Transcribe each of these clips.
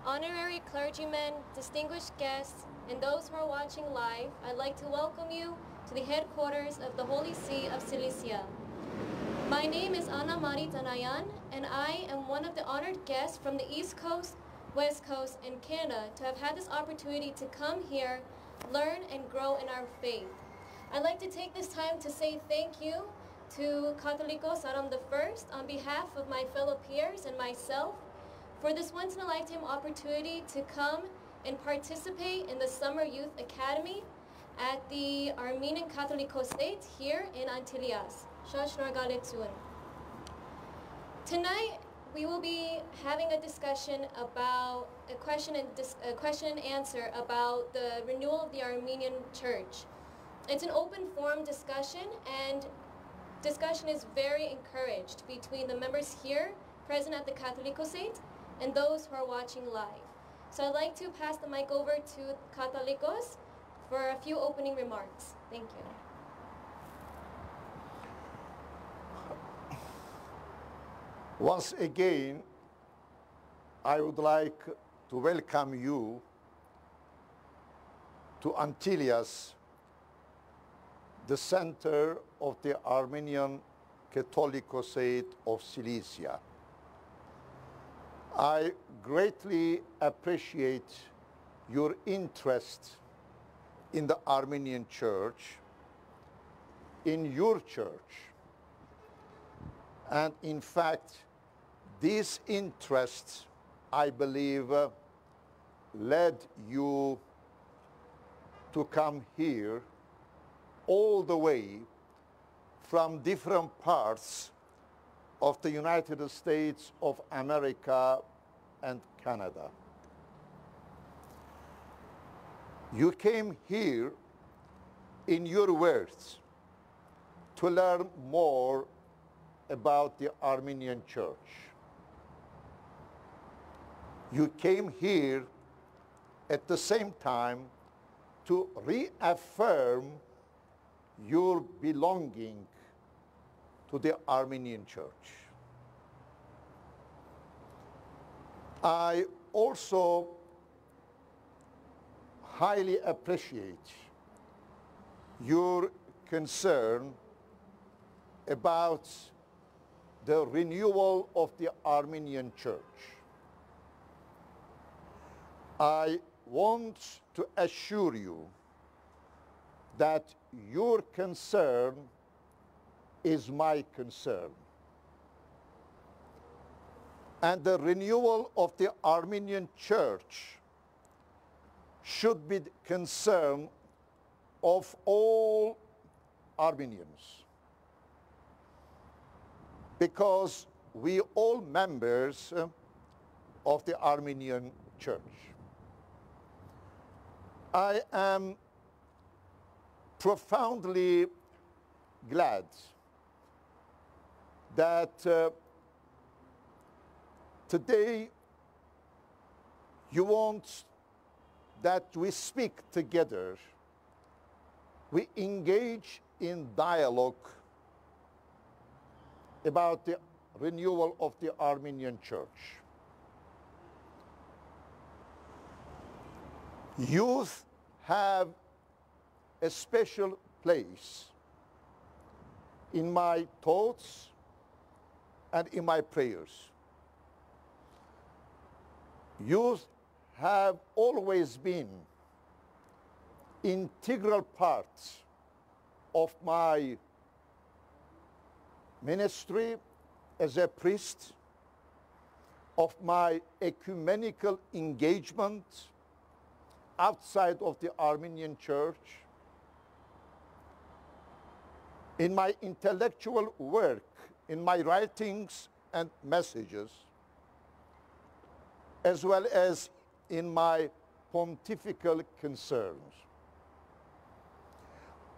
Honorary clergymen, distinguished guests, and those who are watching live, I'd like to welcome you to the headquarters of the Holy See of Cilicia. My name is Aram I, and I am one of the honored guests from the East Coast, West Coast, and Canada to have had this opportunity to come here, learn, and grow in our faith. I'd like to take this time to say thank you to Catholicos Aram I on behalf of my fellow peers and myself for this once-in-a-lifetime opportunity to come and participate in the Summer Youth Academy at the Armenian Catholicosate here in Antilles. Tonight, we will be having a discussion about a question and answer about the renewal of the Armenian Church. It's an open forum discussion, and discussion is very encouraged between the members here present at the Catholicosate and those who are watching live. So I'd like to pass the mic over to Catholicos for a few opening remarks. Thank you. Once again, I would like to welcome you to Antilles, the center of the Armenian Catholicosate of Cilicia. I greatly appreciate your interest in the Armenian Church, in your church. And in fact, these interests, I believe, led you to come here all the way from different parts of the United States of America and Canada. You came here, in your words, to learn more about the Armenian Church. You came here at the same time to reaffirm your belonging to the Armenian Church. I also highly appreciate your concern about the renewal of the Armenian Church. I want to assure you that your concern is my concern. And the renewal of the Armenian Church should be the concern of all Armenians, because we all members of the Armenian Church. I am profoundly glad that today you want that we speak together, we engage in dialogue about the renewal of the Armenian Church. Youth have a special place in my thoughts and in my prayers. Youth have always been integral parts of my ministry as a priest, of my ecumenical engagement outside of the Armenian Church, in my intellectual work, in my writings and messages, as well as in my pontifical concerns.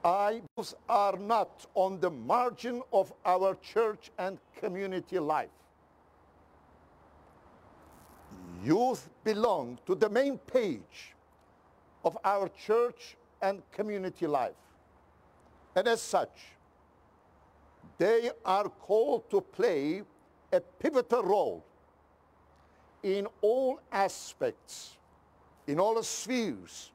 Youth are not on the margin of our church and community life. Youth belong to the main page of our church and community life. And as such, they are called to play a pivotal role in all aspects, in all spheres,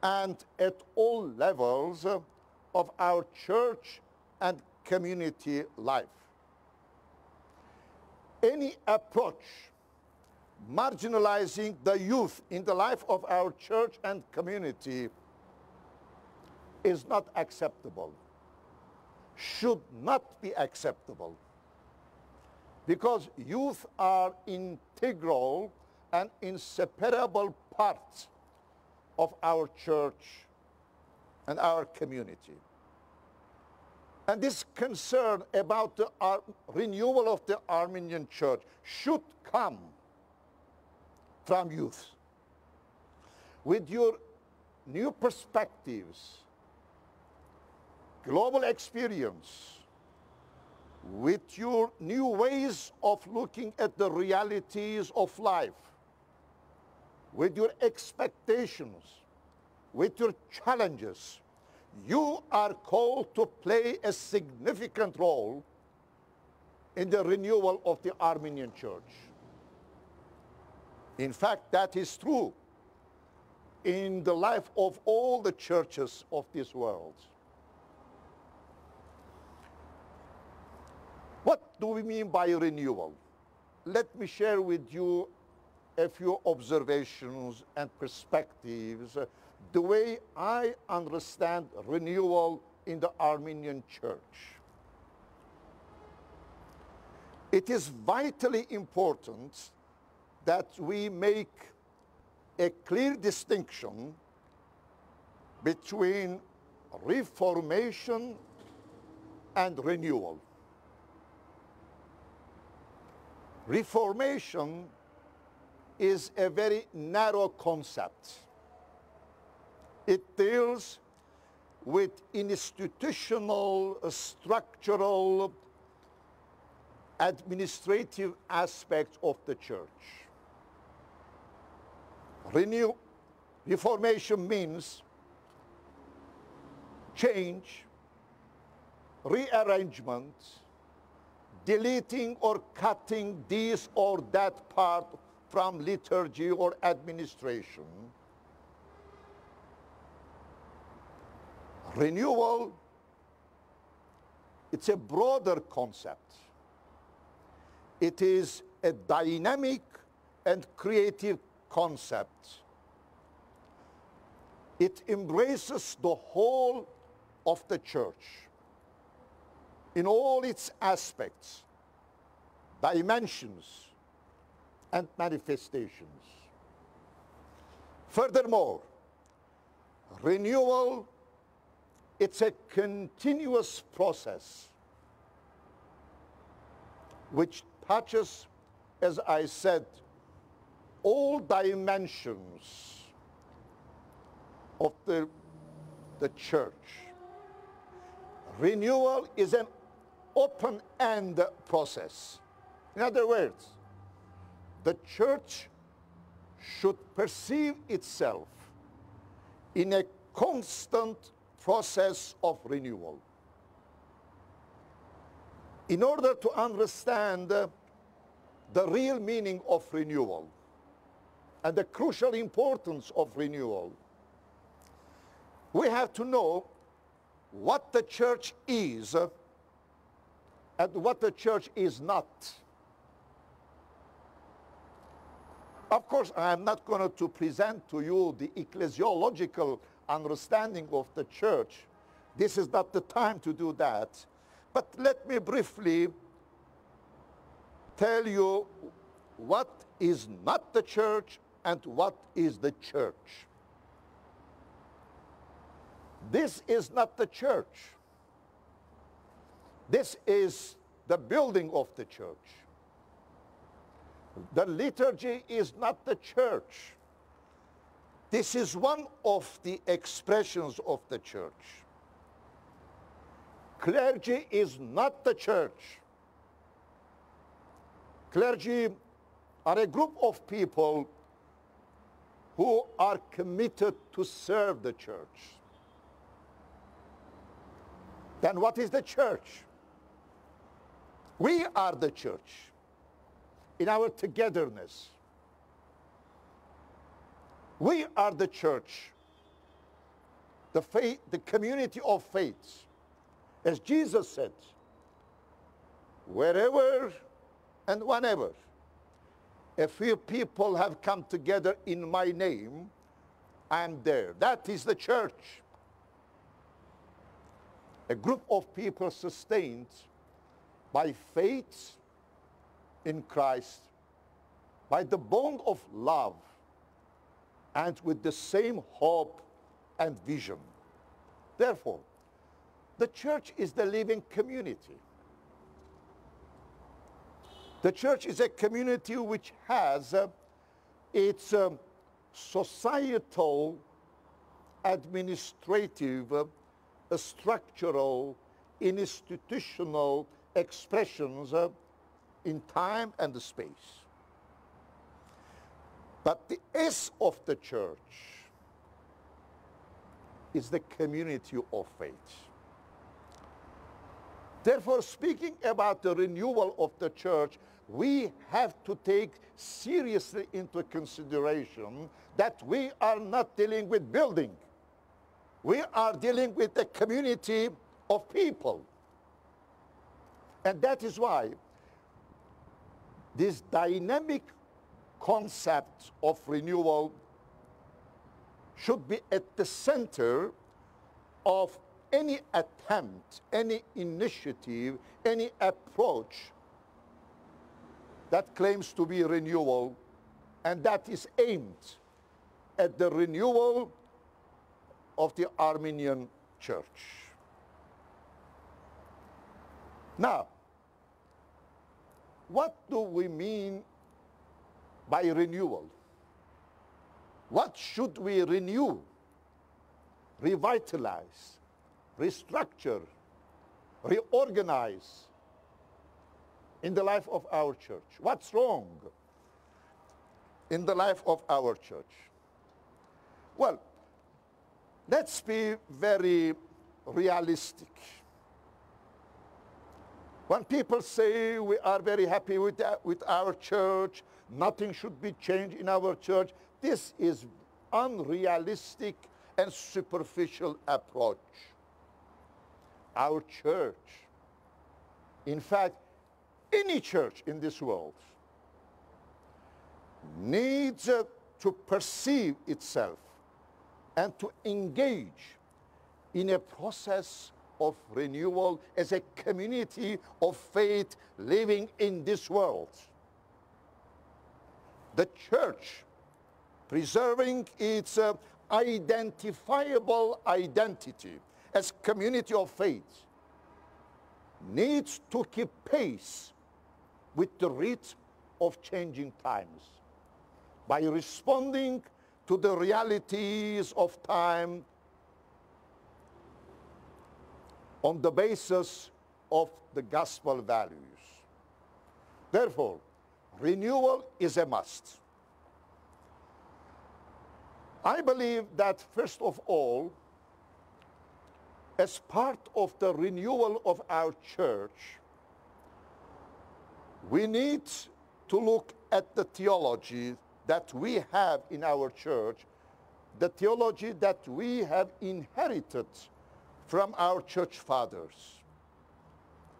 and at all levels of our church and community life. Any approach marginalizing the youth in the life of our church and community is not acceptable, should not be acceptable, because youth are integral and inseparable parts of our church and our community. And this concern about the renewal of the Armenian Church should come from youth. With your new perspectives, global experience, with your new ways of looking at the realities of life, with your expectations, with your challenges, you are called to play a significant role in the renewal of the Armenian Church. In fact, that is true in the life of all the churches of this world. What do we mean by renewal? Let me share with you a few observations and perspectives, the way I understand renewal in the Armenian Church. It is vitally important that we make a clear distinction between reformation and renewal. Reformation is a very narrow concept. It deals with institutional, structural, administrative aspects of the church. Reformation means change, rearrangement, deleting or cutting this or that part from liturgy or administration. Renewal, it's a broader concept. It is a dynamic and creative concept. It embraces the whole of the church in all its aspects, dimensions, and manifestations. Furthermore, renewal, it's a continuous process which touches, as I said, all dimensions of the church. Renewal is an open-end process. In other words, the church should perceive itself in a constant process of renewal. In order to understand the real meaning of renewal and the crucial importance of renewal, we have to know what the church is and what the church is not. Of course, I am not going to present to you the ecclesiological understanding of the church. This is not the time to do that. But let me briefly tell you what is not the church and what is the church. This is not the church. This is the building of the church. The liturgy is not the church. This is one of the expressions of the church. Clergy is not the church. Clergy are a group of people who are committed to serve the church. Then what is the church? We are the church in our togetherness. We are the church, the faith, the community of faith. As Jesus said, wherever and whenever a few people have come together in my name, I am there. That is the church. A group of people sustained by faith in Christ, by the bond of love, and with the same hope and vision. Therefore, the church is the living community. The church is a community which has its societal, administrative, structural, institutional expressions in time and space. But the S of the church is the community of faith. Therefore, speaking about the renewal of the church, we have to take seriously into consideration that we are not dealing with building. We are dealing with a community of people. And that is why this dynamic concept of renewal should be at the center of any attempt, any initiative, any approach that claims to be renewal and that is aimed at the renewal of the Armenian Church. Now, what do we mean by renewal? What should we renew, revitalize, restructure, reorganize in the life of our church? What's wrong in the life of our church? Well, let's be very realistic. When people say we are very happy with our church, nothing should be changed in our church, this is unrealistic and superficial approach. Our church, in fact, any church in this world needs to perceive itself and to engage in a process of renewal as a community of faith living in this world. The church, preserving its identifiable identity as community of faith, needs to keep pace with the rhythm of changing times by responding to the realities of time on the basis of the gospel values. Therefore, renewal is a must. I believe that, first of all, as part of the renewal of our church, we need to look at the theology that we have in our church, the theology that we have inherited from our church fathers.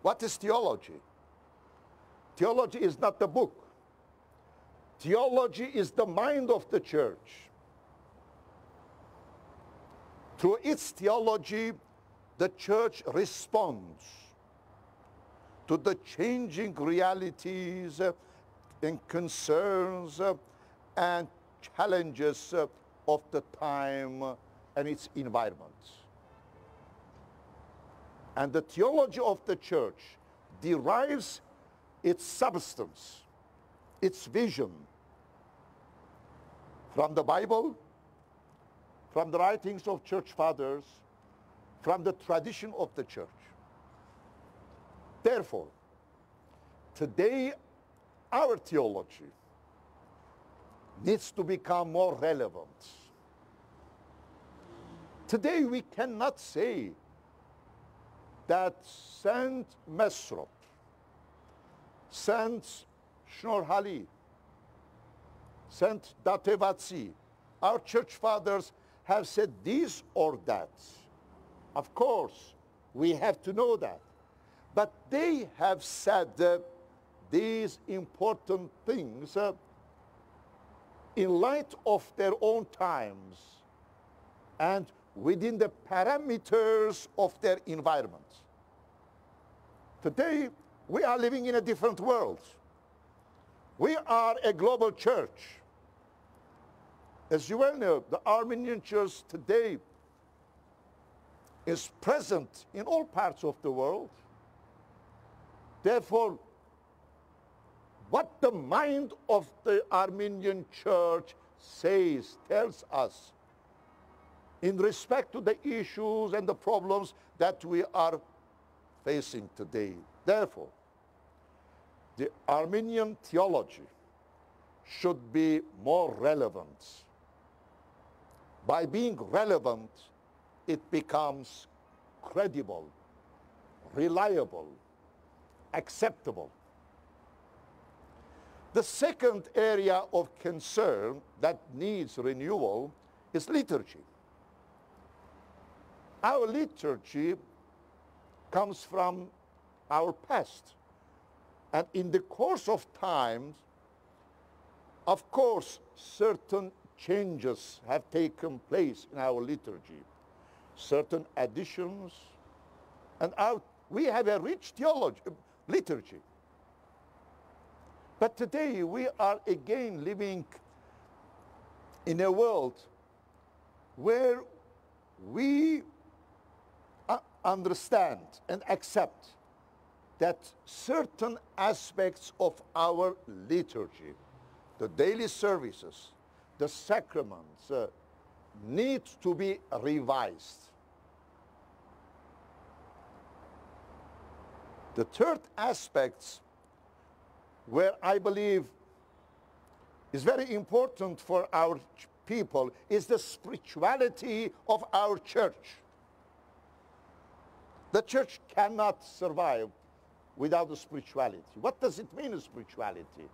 What is theology? Theology is not the book. Theology is the mind of the church. Through its theology, the church responds to the changing realities and concerns and challenges of the time and its environment. And the theology of the church derives its substance, its vision from the Bible, from the writings of church fathers, from the tradition of the church. Therefore, today our theology needs to become more relevant. Today we cannot say that Saint Mesrop Saint Shnorhali, Saint Datevatsi. Our church fathers have said this or that. Of course, we have to know that. But they have said these important things in light of their own times and within the parameters of their environment. Today, we are living in a different world. We are a global church. As you well know, the Armenian Church today is present in all parts of the world. Therefore, what the mind of the Armenian Church says, tells us in respect to the issues and the problems that we are facing today. Therefore, the Armenian theology should be more relevant. By being relevant, it becomes credible, reliable, acceptable. The second area of concern that needs renewal is liturgy. Our liturgy comes from our past. And in the course of time, of course, certain changes have taken place in our liturgy, certain additions, and we have a rich liturgy. But today we are again living in a world where we understand and accept that certain aspects of our liturgy, the daily services, the sacraments, need to be revised. The third aspect, where I believe is very important for our people, is the spirituality of our church. The church cannot survive without the spirituality. What does it mean, spirituality?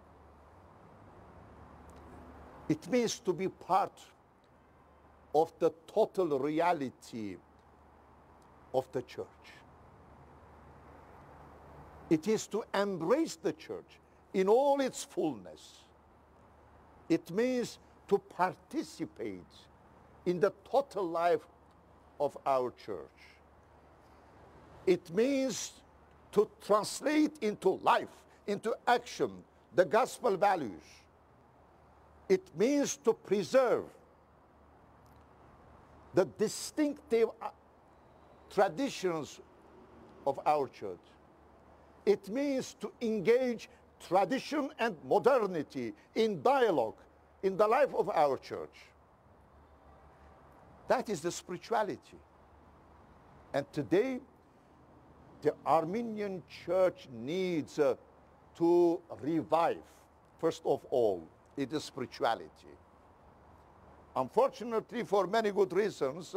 It means to be part of the total reality of the church. It is to embrace the church in all its fullness. It means to participate in the total life of our church. It means to translate into life, into action, the gospel values. It means to preserve the distinctive traditions of our church. It means to engage tradition and modernity in dialogue in the life of our church. That is the spirituality. And today, the Armenian Church needs to revive, first of all, its spirituality. Unfortunately, for many good reasons,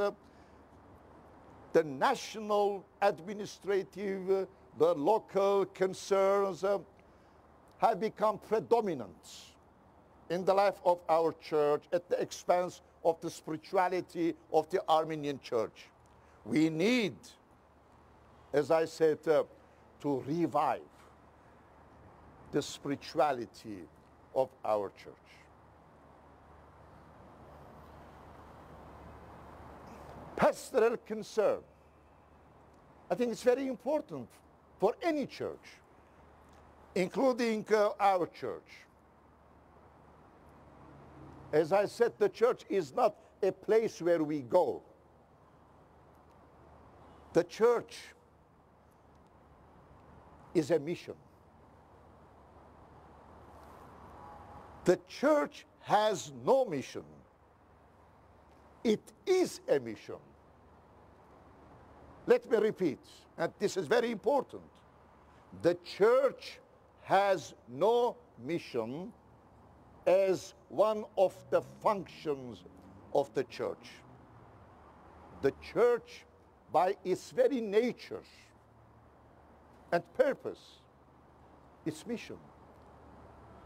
the national, administrative, the local concerns have become predominant in the life of our church at the expense of the spirituality of the Armenian Church. We need, as I said, to revive the spirituality of our church. Pastoral concern. I think it's very important for any church, including our church. As I said, the church is not a place where we go. The church is a mission. The church has no mission. It is a mission. Let me repeat, and this is very important. The church has no mission as one of the functions of the church. The church, by its very nature and purpose, its mission.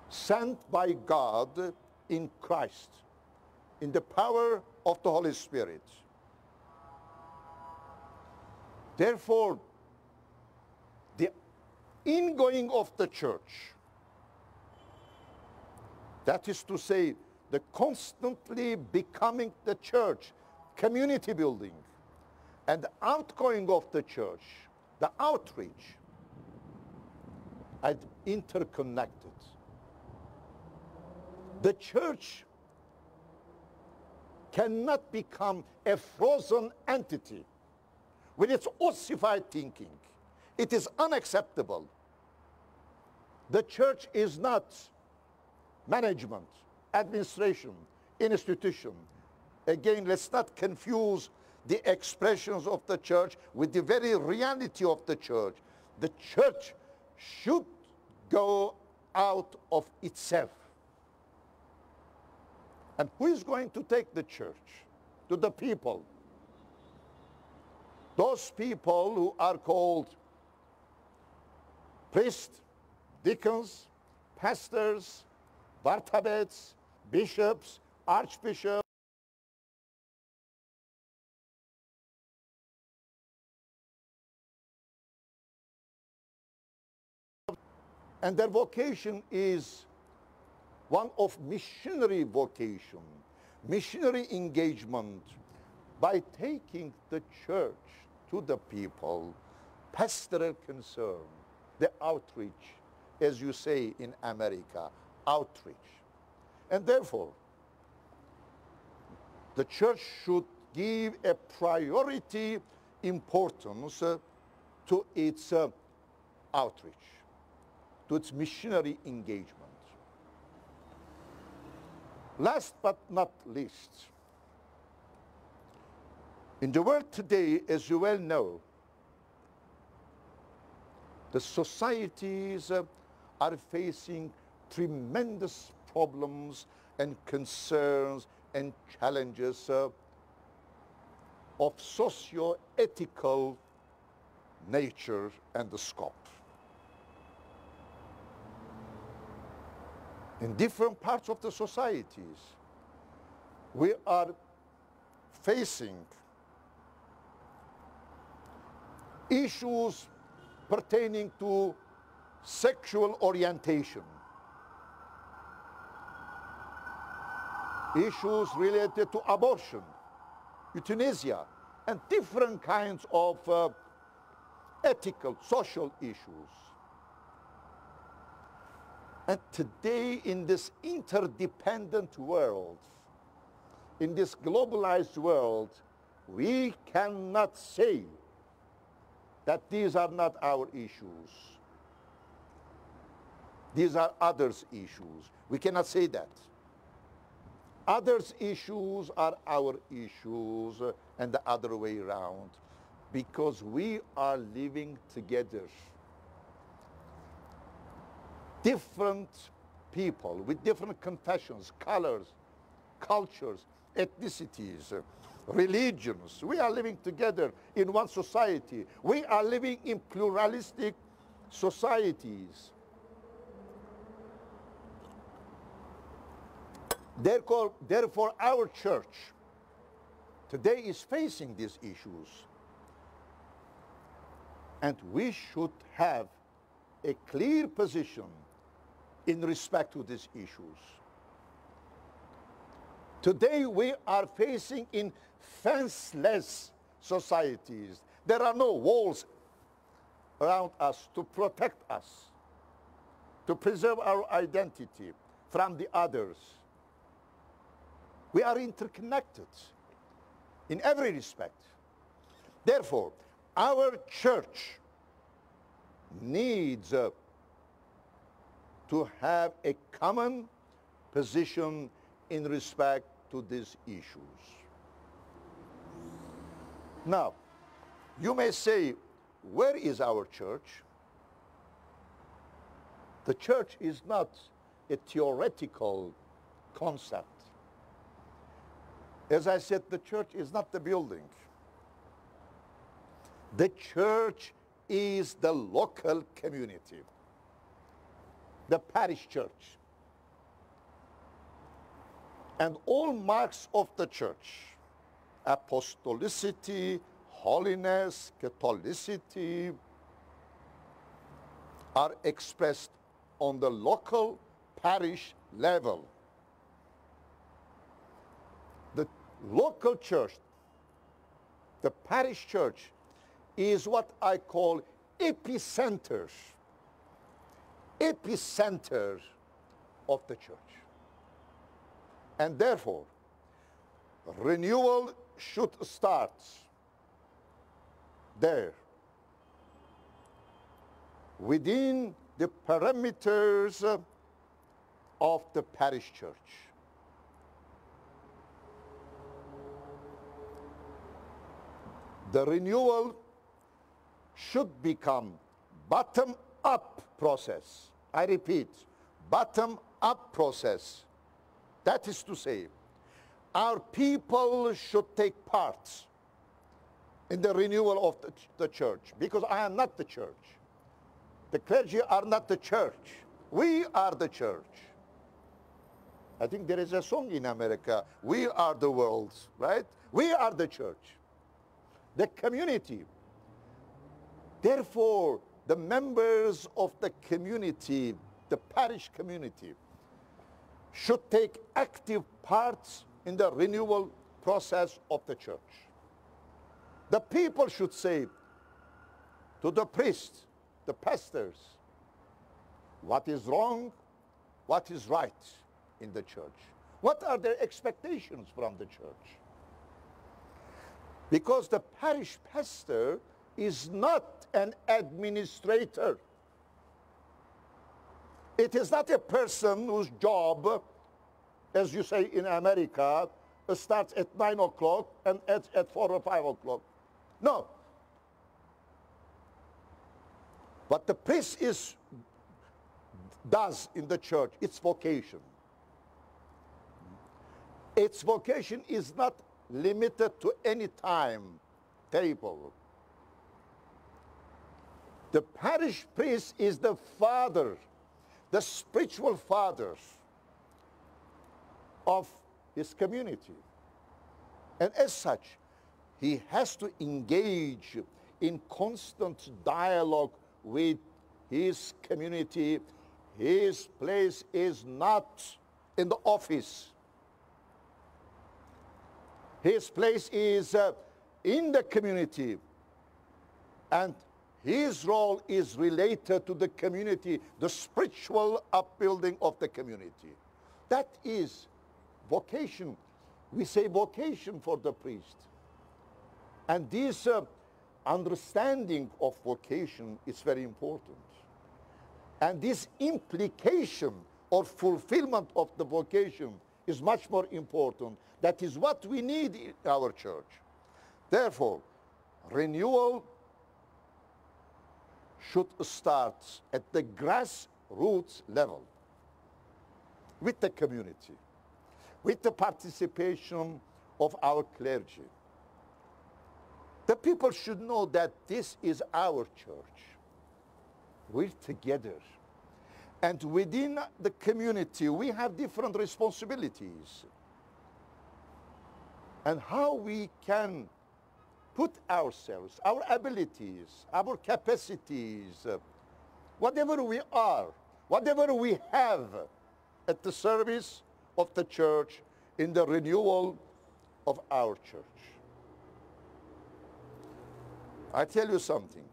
Sent by God in Christ, in the power of the Holy Spirit. Therefore, the ingoing of the church, that is to say, the constantly becoming the church, community building, and the outgoing of the church, the outreach, are interconnected. The church cannot become a frozen entity with its ossified thinking. It is unacceptable. The church is not management, administration, institution. Again, let's not confuse the expressions of the church with the very reality of the church. The church should go out of itself. And who is going to take the church? To the people. Those people who are called priests, deacons, pastors, bartabets, bishops, archbishops, and their vocation is one of missionary vocation, missionary engagement, by taking the church to the people, pastoral concern, the outreach, as you say in America, outreach. And therefore, the church should give a priority importance to its outreach, to its missionary engagement. Last but not least, in the world today, as you well know, the societies are facing tremendous problems and concerns and challenges of socio-ethical nature and the scope. In different parts of the societies, we are facing issues pertaining to sexual orientation, issues related to abortion, euthanasia, and different kinds of ethical, social issues. And today, in this interdependent world, in this globalized world, we cannot say that these are not our issues. These are others' issues. We cannot say that. Others' issues are our issues, and the other way around, because we are living together. Different people with different confessions, colors, cultures, ethnicities, religions. We are living together in one society. We are living in pluralistic societies. Therefore, our church today is facing these issues. And we should have a clear position in respect to these issues. Today we are facing in fenceless societies. There are no walls around us to protect us, to preserve our identity from the others. We are interconnected in every respect. Therefore, our church needs to have a common position in respect to these issues. Now, you may say, where is our church? The church is not a theoretical concept. As I said, the church is not the building. The church is the local community. the parish church. And all marks of the church, apostolicity, holiness, Catholicity, are expressed on the local parish level. The local church, the parish church, is what I call epicenter of the church. And therefore, renewal should start there, within the parameters of the parish church. The renewal should become bottom-up process. I repeat, bottom-up process. That is to say, our people should take part in the renewal of the church, because I am not the church. The clergy are not the church. We are the church. I think there is a song in America, we are the world, right? We are the church, the community. Therefore, the members of the community, the parish community, should take active parts in the renewal process of the church. The people should say to the priests, the pastors, what is wrong, what is right in the church. What are their expectations from the church? Because the parish pastor is not an administrator. It is not a person whose job, as you say in America, starts at 9 o'clock and ends at 4 or 5 o'clock. No. What the priest does in the church, its vocation. Its vocation is not limited to any time table. The parish priest is the father, the spiritual father of his community. And as such, he has to engage in constant dialogue with his community. His place is not in the office. His place is in the community. And his role is related to the community, the spiritual upbuilding of the community. That is vocation. We say vocation for the priest. And this understanding of vocation is very important. And this implication or fulfillment of the vocation is much more important. That is what we need in our church. Therefore, renewal should start at the grassroots level with the community, with the participation of our clergy. The people should know that this is our church. We're together. And within the community, we have different responsibilities. And how we can put ourselves, our abilities, our capacities, whatever we are, whatever we have at the service of the church in the renewal of our church. I tell you something.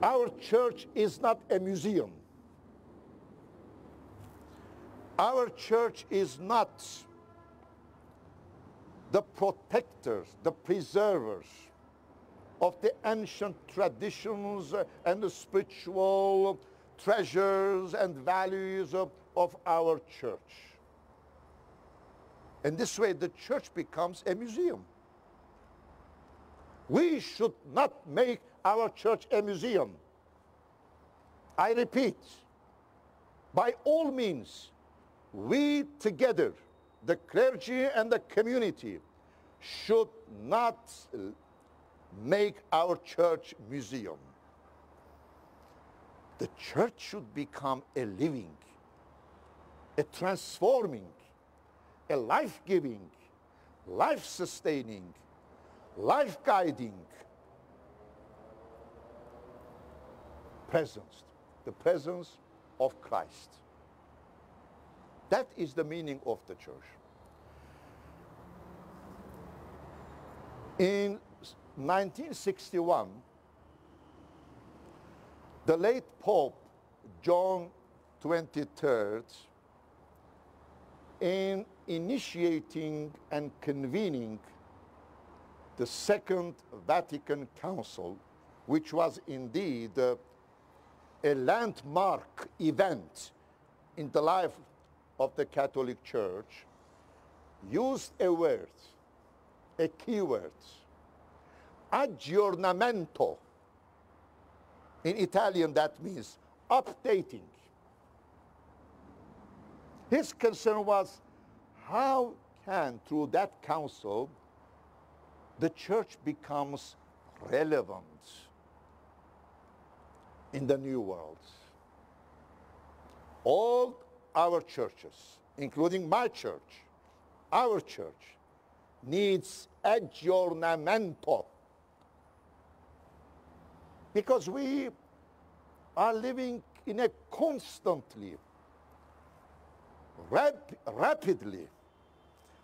Our church is not a museum. Our church is not the protectors, the preservers of the ancient traditions and the spiritual treasures and values of our church. In this way, the church becomes a museum. We should not make our church a museum. I repeat, by all means, we together, the clergy and the community, should not make our church museum. The church should become a living, a transforming, a life-giving, life-sustaining, life-guiding presence, the presence of Christ. That is the meaning of the church. In 1961, the late Pope John XXIII, in initiating and convening the Second Vatican Council, which was indeed a landmark event in the life of the Catholic Church, used a word, a key word, aggiornamento. In Italian, that means updating. His concern was how can, through that council, the church becomes relevant in the new world. All our churches, including my church, our church, needs aggiornamento. Because we are living in a constantly, rapidly,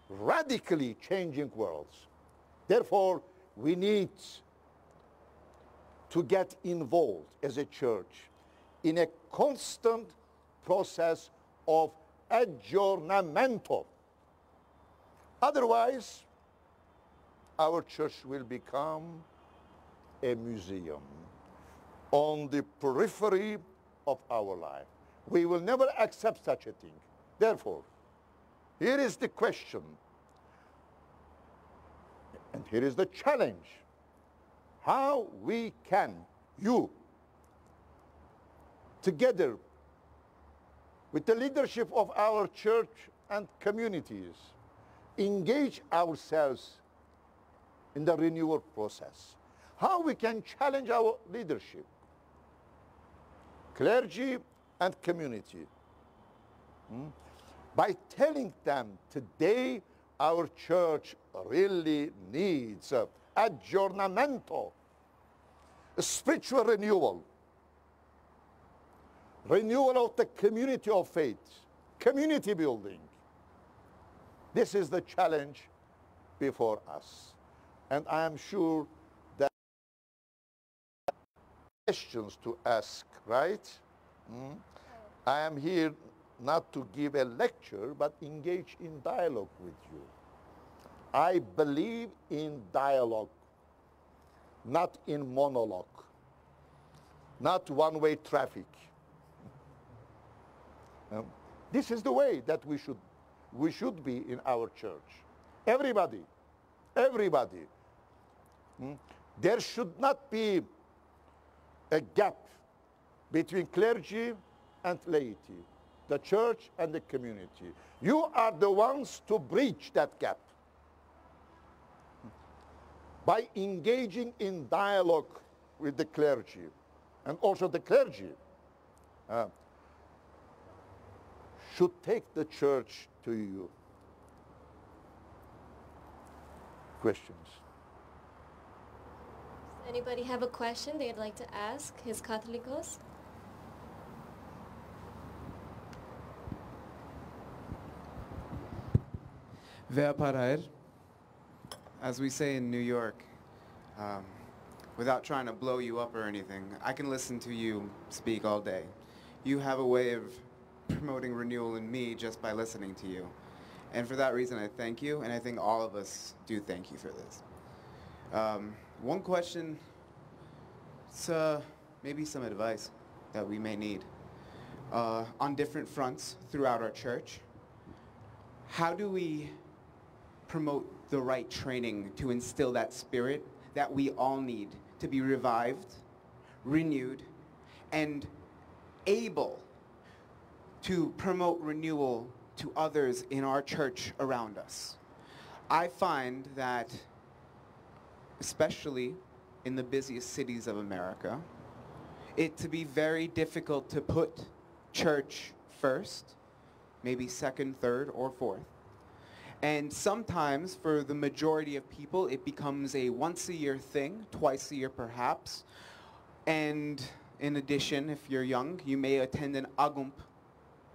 radically changing world. Therefore, we need to get involved as a church in a constant process of aggiornamento. Otherwise, our church will become a museum on the periphery of our life. We will never accept such a thing. Therefore, here is the question, and here is the challenge. How we can, you, together with the leadership of our church and communities, engage ourselves in the renewal process. How we can challenge our leadership, clergy and community, by telling them today our church really needs aggiornamento, a spiritual renewal, renewal of the community of faith, community building. This is the challenge before us. And I am sure that questions to ask, right? I am here not to give a lecture, but engage in dialogue with you. I believe in dialogue, not in monologue, not one-way traffic. This is the way that we should be in our church. Everybody. There should not be a gap between clergy and laity, the church and the community. You are the ones to bridge that gap by engaging in dialogue with the clergy. And also the clergy should take the church to you. Questions? Does anybody have a question they'd like to ask His Catholicos? Vea parar, as we say in New York, without trying to blow you up or anything, I can listen to you speak all day. You have a way of promoting renewal in me just by listening to you. And for that reason, I thank you, and I think all of us do thank you for this. One question, maybe some advice that we may need. On different fronts throughout our church, how do we promote the right training to instill that spirit that we all need to be revived, renewed, and able to promote renewal to others in our church around us? I find that, especially in the busiest cities of America, it to be very difficult to put church first, maybe second, third, or fourth. And sometimes, for the majority of people, it becomes a once-a-year thing, twice a year perhaps. And in addition, if you're young, you may attend an agump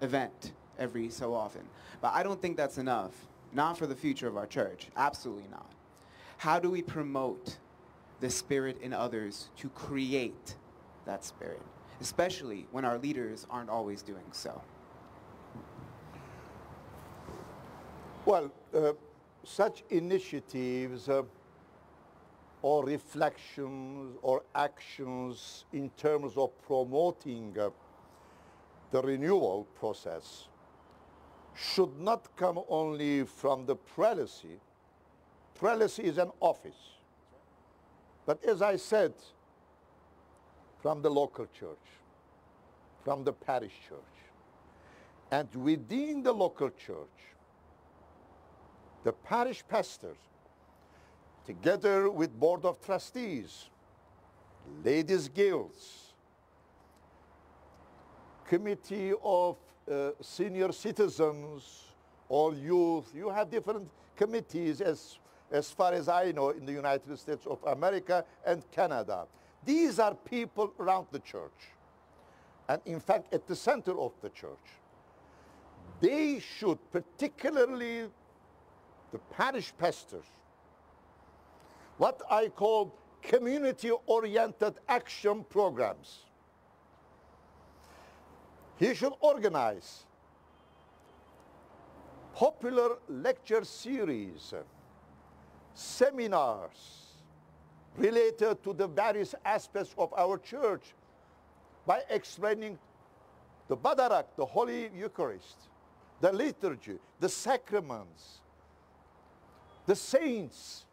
event every so often. But I don't think that's enough. Not for the future of our church. Absolutely not. How do we promote the spirit in others to create that spirit, especially when our leaders aren't always doing so? Well, such initiatives or reflections or actions in terms of promoting the renewal process should not come only from the prelacy. Prelacy is an office. But as I said, from the local church, from the parish church, and within the local church, the parish pastors, together with board of trustees, ladies' guilds, committee of senior citizens or youth, you have different committees as far as I know in the United States of America and Canada. These are people around the church, and in fact at the center of the church. They should, particularly the parish pastors, what I call community-oriented action programs. He should organize popular lecture series, seminars related to the various aspects of our church by explaining the Badarak, the Holy Eucharist, the liturgy, the sacraments, the saints.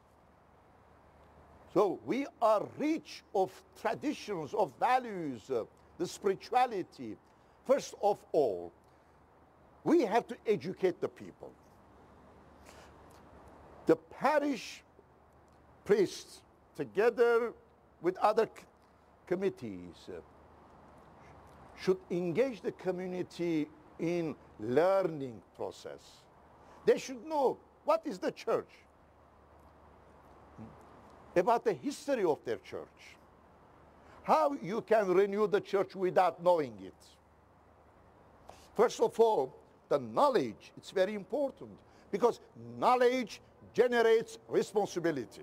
So we are rich of traditions, of values, the spirituality. First of all, we have to educate the people. The parish priests, together with other committees, should engage the community in learning process. They should know what is the church, about the history of their church, how you can renew the church without knowing it. First of all, the knowledge, it's very important, because knowledge generates responsibility.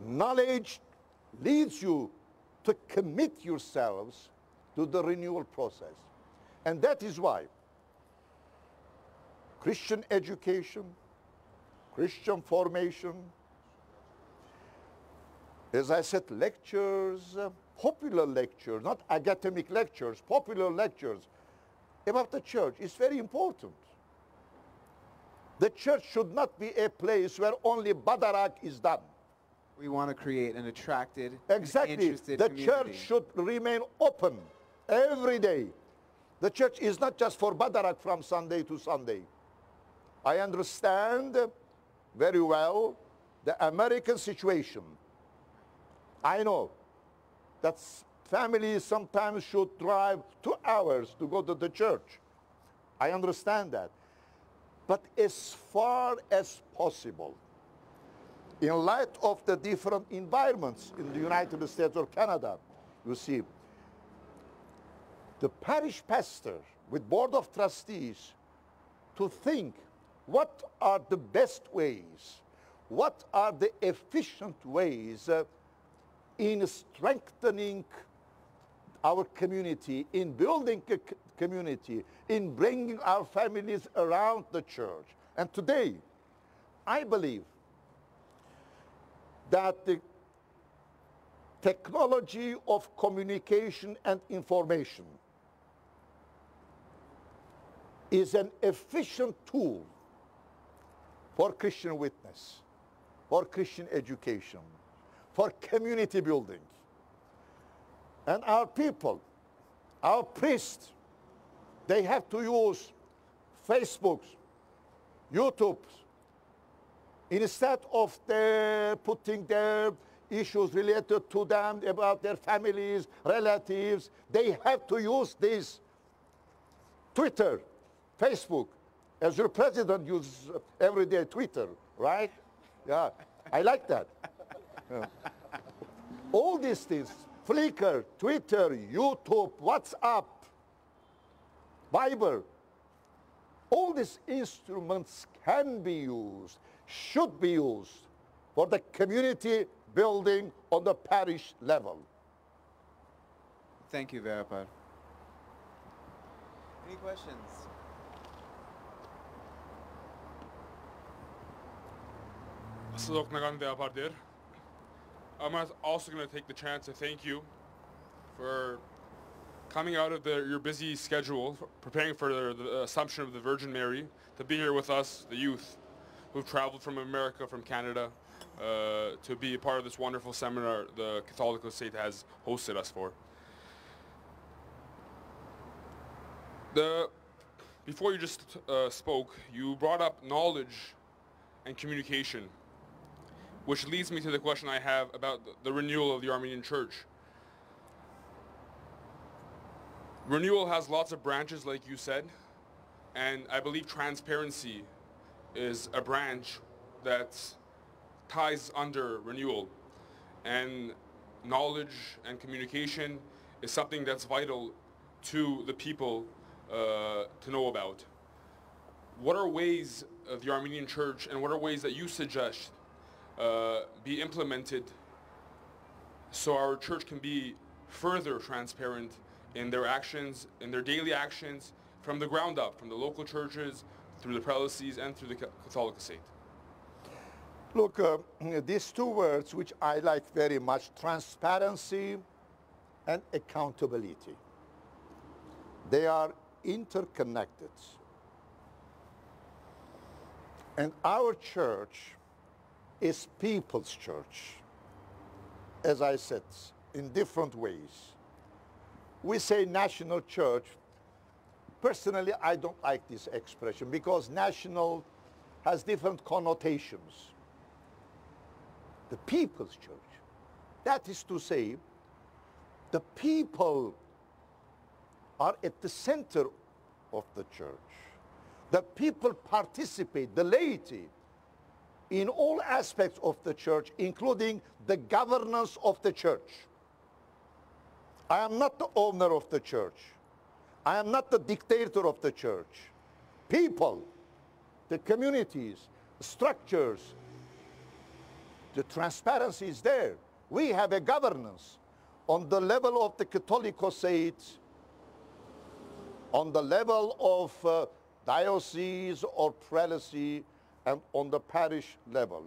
Knowledge leads you to commit yourselves to the renewal process. And that is why Christian education, Christian formation, as I said, lectures, popular lectures, not academic lectures, popular lectures about the church is very important. The church should not be a place where only Badarak is done. We want to create an attracted, exactly. interested The community. church should remain open every day. The church is not just for Badarak from Sunday to Sunday. I understand very well the American situation. I know that families sometimes should drive 2 hours to go to the church. I understand that. But as far as possible, in light of the different environments in the United States or Canada, you see, the parish pastor with board of trustees to think what are the best ways, what are the efficient ways in strengthening our community, in building a community, in bringing our families around the church. And today, I believe that the technology of communication and information is an efficient tool for Christian witness, for Christian education, for community building. And our people, our priests, they have to use Facebooks, YouTubes, instead of putting their issues related to them, about their families, relatives. They have to use this Twitter, Facebook, as your president uses every day Twitter, right? Yeah, I like that. Yeah. All these things, Flickr, Twitter, YouTube, WhatsApp, Viber, all these instruments can be used, should be used for the community building on the parish level. Thank you, Verapar. Any questions? I'm also going to take the chance to thank you for coming out of your busy schedule, preparing for the Assumption of the Virgin Mary, to be here with us, the youth, who've traveled from America, from Canada, to be a part of this wonderful seminar the Catholic State has hosted us for. Before you just spoke, you brought up knowledge and communication, which leads me to the question I have about the renewal of the Armenian Church. Renewal has lots of branches, like you said, and I believe transparency is a branch that ties under renewal. And knowledge and communication is something that's vital to the people to know about. What are ways of the Armenian Church, and what are ways that you suggest be implemented so our church can be further transparent in their actions, in their daily actions, from the ground up, from the local churches, through the prelacies, and through the Catholic State? Look, these two words which I like very much, transparency and accountability. They are interconnected. And our church is people's church, as I said, in different ways. We say national church. Personally, I don't like this expression because national has different connotations. The people's church, that is to say, the people are at the center of the church. The people participate, the laity, in all aspects of the church, including the governance of the church. I am not the owner of the church. I am not the dictator of the church. People, the communities, the structures, the transparency is there. We have a governance on the level of the Catholicosate, on the level of diocese or prelacy, and on the parish level.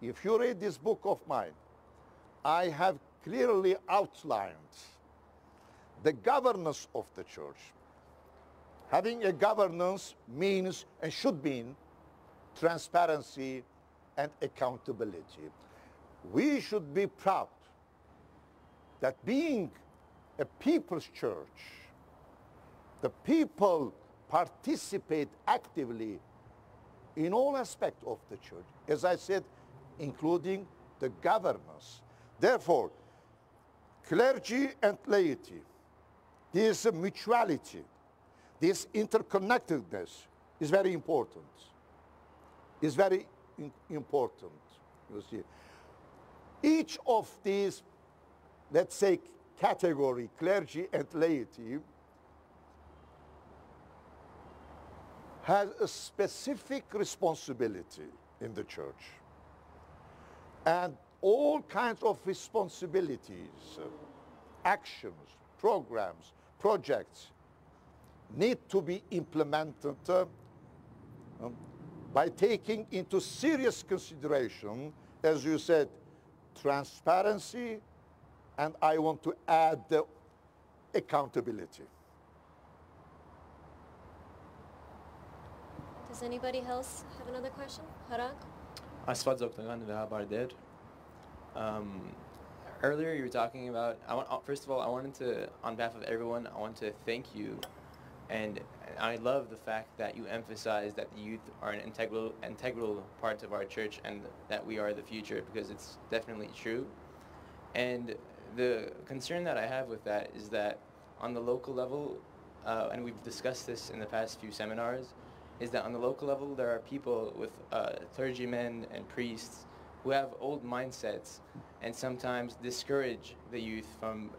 If you read this book of mine, I have clearly outlined the governance of the church. Having a governance means and should mean transparency and accountability. We should be proud that being a people's church, the people participate actively in all aspects of the church, as I said, including the governance. Therefore, clergy and laity, this mutuality, this interconnectedness is very important. Is very important, you see. Each of these, let's say, category, clergy and laity, has a specific responsibility in the church. And all kinds of responsibilities, actions, programs, projects need to be implemented by taking into serious consideration, as you said, transparency, and I want to add the accountability. Does anybody else have another question? Harak? Earlier you were talking about, first of all, I wanted to, on behalf of everyone, I want to thank you And I love the fact that you emphasize that the youth are an integral part of our church and that we are the future, because it's definitely true. And the concern that I have with that is that on the local level, and we've discussed this in the past few seminars, is that on the local level there are people with clergymen and priests who have old mindsets and sometimes discourage the youth from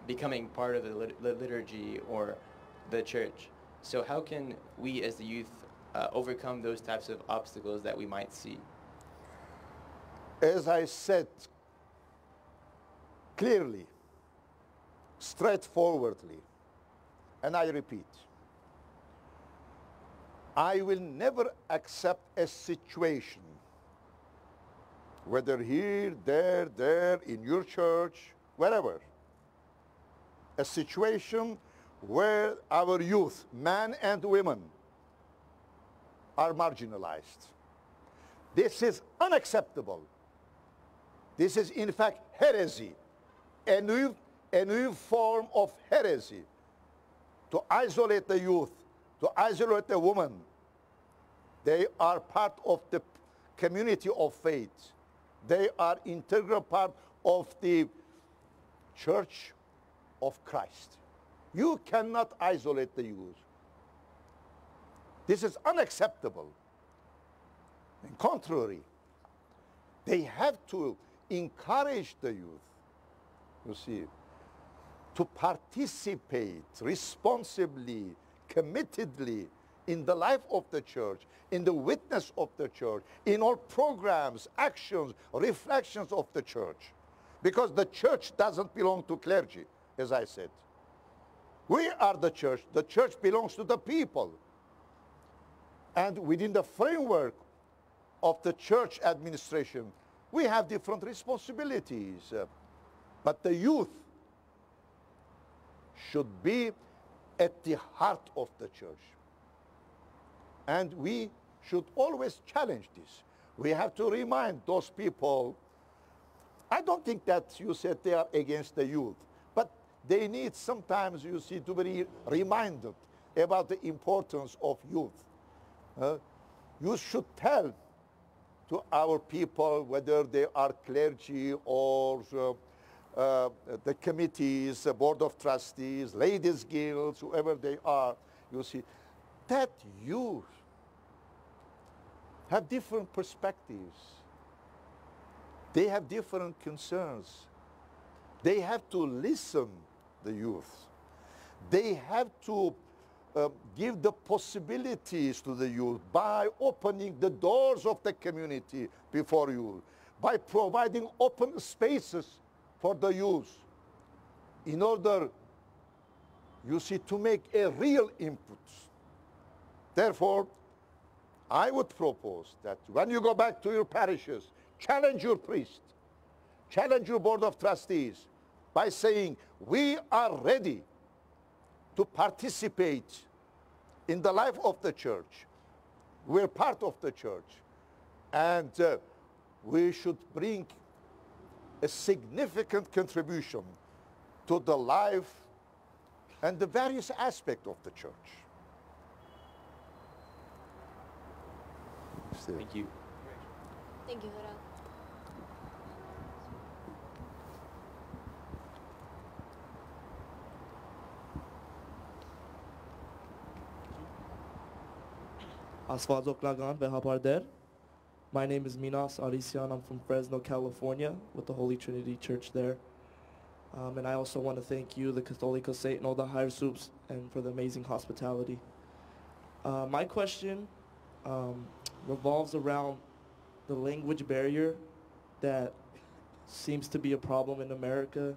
becoming part of the liturgy or the church. So how can we as the youth overcome those types of obstacles that we might see? As I said clearly, straightforwardly, and I repeat, I will never accept a situation, whether here, there, in your church, wherever, a situation where our youth, men and women, are marginalized. This is unacceptable. This is, in fact, heresy, a new form of heresy, to isolate the youth, to isolate the woman. They are part of the community of faith. They are integral part of the Church of Christ. You cannot isolate the youth. This is unacceptable. On the contrary, they have to encourage the youth, you see, to participate responsibly, committedly in the life of the church, in the witness of the church, in all programs, actions, reflections of the church. Because the church doesn't belong to clergy, as I said. We are the church. The church belongs to the people. And within the framework of the church administration, we have different responsibilities. But the youth should be at the heart of the church. And we should always challenge this. We have to remind those people. I don't think that you said they are against the youth, but they need sometimes, you see, to be reminded about the importance of youth. You should tell to our people, whether they are clergy or the committees, the board of trustees, ladies' guilds, whoever they are, you see, that youth have different perspectives. They have different concerns. They have to listen, the youth. They have to give the possibilities to the youth by opening the doors of the community before you, by providing open spaces for the youth in order, you see, to make a real input. Therefore, I would propose that when you go back to your parishes, challenge your priest, challenge your board of trustees by saying, we are ready to participate in the life of the church. We're part of the church. And we should bring a significant contribution to the life and the various aspects of the church. Thank you. Thank you, Hara. Asfazok Behaparder. My name is Minas Arisian. I'm from Fresno, California, with the Holy Trinity Church there. And I also want to thank you, the Catholic State, and all the higher soups, and for the amazing hospitality. My question revolves around the language barrier that seems to be a problem in America.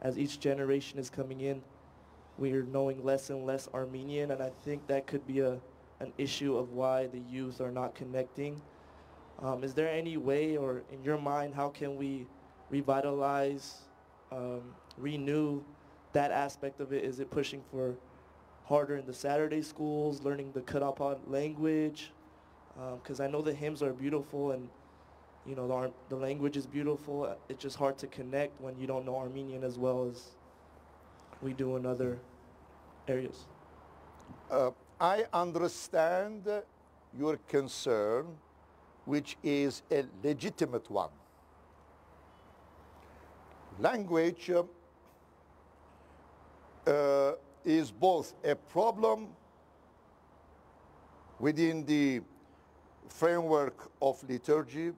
As each generation is coming in, we're knowing less and less Armenian, and I think that could be an issue of why the youth are not connecting. Is there any way, or in your mind, how can we revitalize, renew that aspect of it? Is it pushing for harder in the Saturday schools, learning the Karapad language? Because I know the hymns are beautiful, and you know the language is beautiful. It's just hard to connect when you don't know Armenian as well as we do in other areas. I understand your concern, which is a legitimate one. Language is both a problem within the framework of liturgy,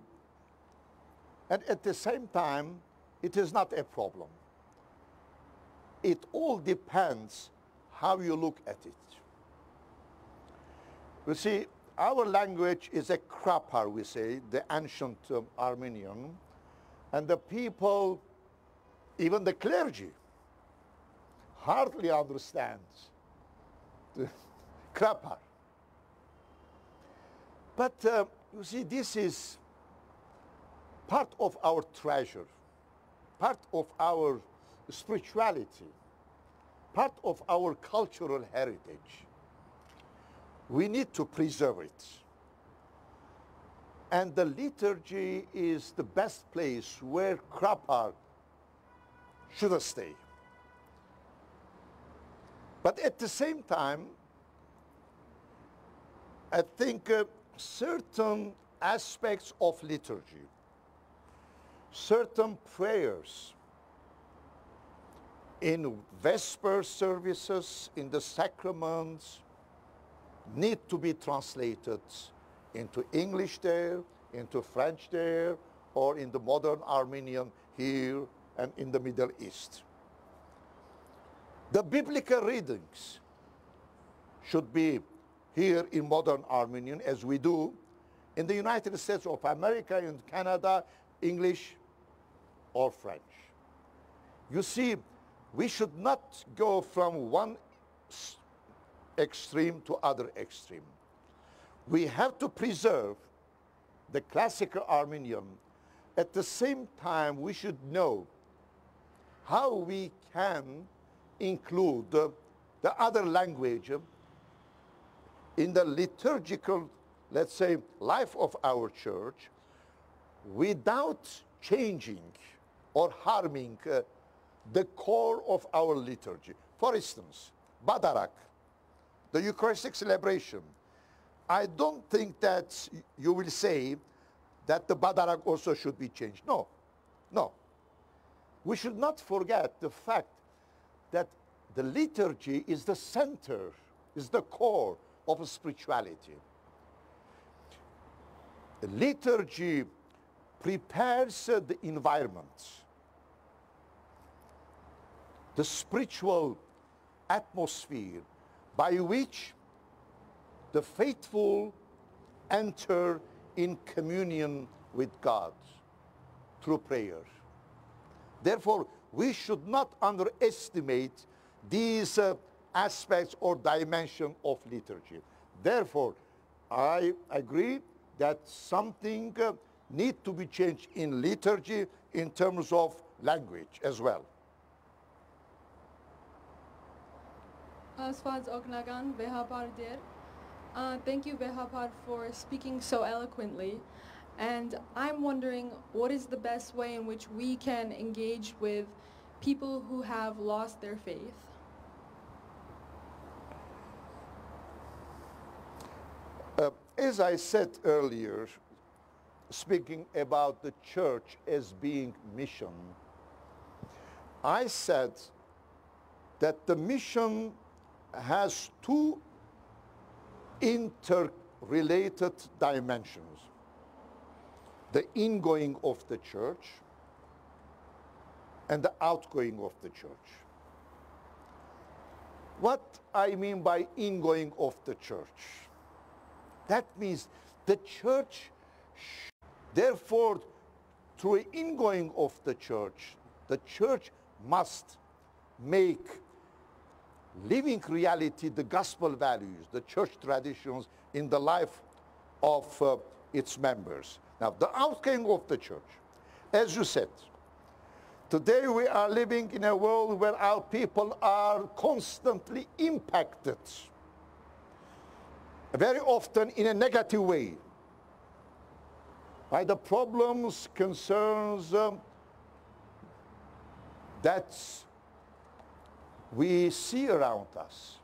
and at the same time, it is not a problem. It all depends how you look at it. You see, our language is a krapar, we say, the ancient Armenian, and the people, even the clergy, hardly understands the krapar. But you see, this is part of our treasure, part of our spirituality, part of our cultural heritage. We need to preserve it. And the liturgy is the best place where krapar should stay. But at the same time, I think certain aspects of liturgy, certain prayers in Vesper services, in the sacraments, need to be translated into English there, into French there, or in the modern Armenian here and in the Middle East. The biblical readings should be here in modern Armenian, as we do in the United States of America, in Canada, English or French. You see, we should not go from one extreme to other extreme. We have to preserve the classical Armenian. At the same time, we should know how we can include the other language in the liturgical, let's say, life of our church without changing or harming the core of our liturgy. For instance, Badarak, the Eucharistic celebration. I don't think that you will say that the Badarak also should be changed. No, no. We should not forget the fact that the liturgy is the center, is the core of spirituality. The liturgy prepares the environment, the spiritual atmosphere by which the faithful enter in communion with God through prayer. Therefore, we should not underestimate these aspects or dimension of liturgy. Therefore, I agree that something needs to be changed in liturgy in terms of language as well. Thank you, Vehapar, for speaking so eloquently. And I'm wondering, what is the best way in which we can engage with people who have lost their faith? As I said earlier, speaking about the church as being mission, I said that the mission has two interrelated dimensions: the ingoing of the church and the outgoing of the church. What I mean by ingoing of the church, that means the church, therefore, through ingoing of the church must make living reality the gospel values, the church traditions in the life of its members. Now, the outgoing of the church, as you said, today we are living in a world where our people are constantly impacted, very often in a negative way, by the problems, concerns that we see around us.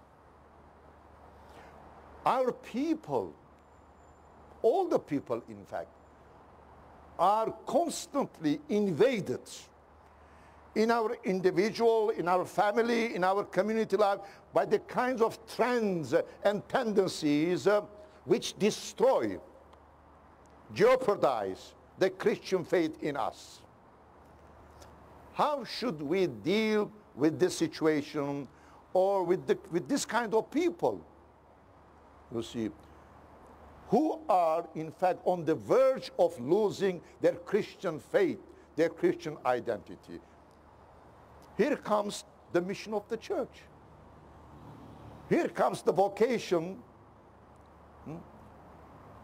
Our people, all the people in fact, are constantly invaded in our individual, in our family, in our community life by the kinds of trends and tendencies which destroy, jeopardize the Christian faith in us. How should we deal with this situation or with this kind of people? You see, who are in fact on the verge of losing their Christian faith, their Christian identity. Here comes the mission of the church. Here comes the vocation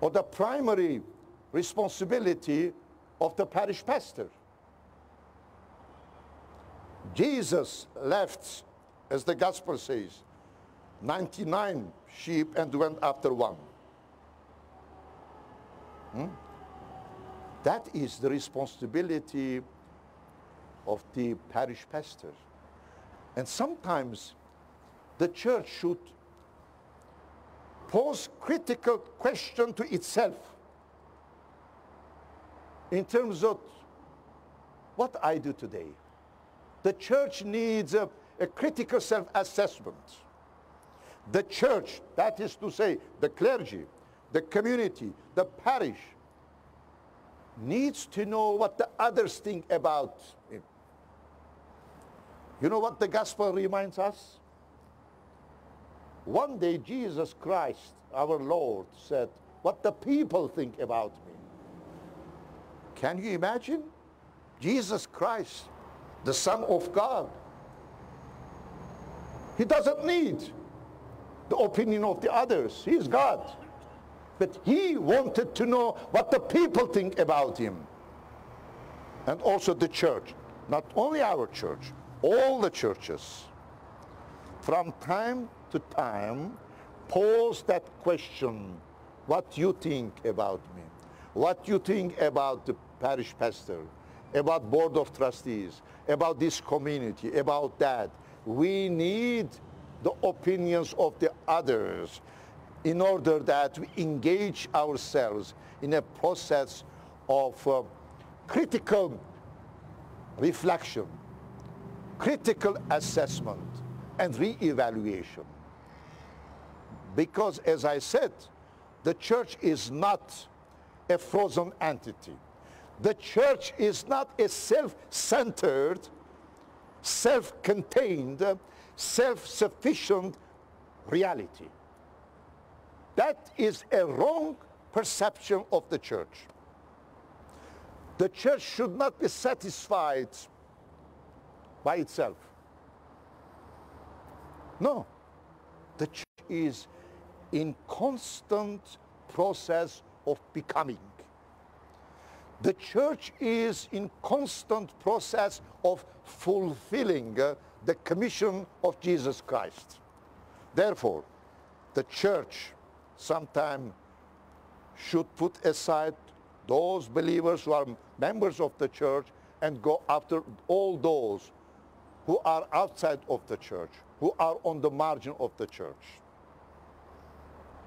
or the primary responsibility of the parish pastor. Jesus left, as the gospel says, 99 sheep and went after one. That is the responsibility of the parish pastor. And sometimes the church should pose critical question to itself in terms of what I do today. The church needs a critical self-assessment. The church, that is to say, the clergy, the community, the parish, needs to know what the others think about it. You know what the gospel reminds us? One day Jesus Christ, our Lord, said, what the people think about me. Can you imagine? Jesus Christ, the Son of God. He doesn't need the opinion of the others. He is God. But he wanted to know what the people think about him. And also the church, not only our church, all the churches, from time to time, pose that question, what you think about me, what you think about the parish pastor, about board of trustees, about this community, about that. We need the opinions of the others in order that we engage ourselves in a process of critical reflection, critical assessment, and re-evaluation. Because, as I said, the church is not a frozen entity. The church is not a self-centered, self-contained, self-sufficient reality. That is a wrong perception of the church. The church should not be satisfied by itself. No. The church is in constant process of becoming. The church is in constant process of fulfilling the commission of Jesus Christ. Therefore, the church sometime should put aside those believers who are members of the church and go after all those who are outside of the church, who are on the margin of the church.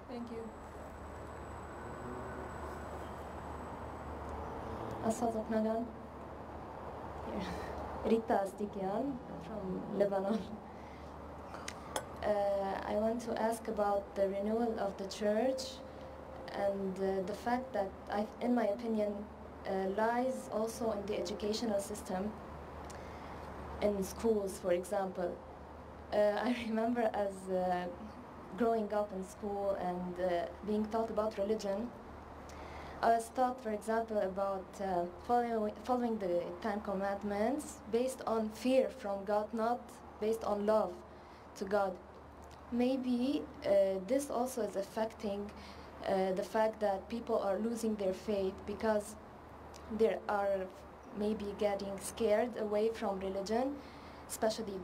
Thank you. Asazatnagan. Rita Astikyan from Lebanon. I want to ask about the renewal of the church and the fact that, in my opinion, lies also in the educational system, in schools, for example. I remember as growing up in school and being taught about religion, I was taught, for example, about following the Ten Commandments based on fear from God, not based on love to God. Maybe this also is affecting the fact that people are losing their faith because they are maybe getting scared away from religion, especially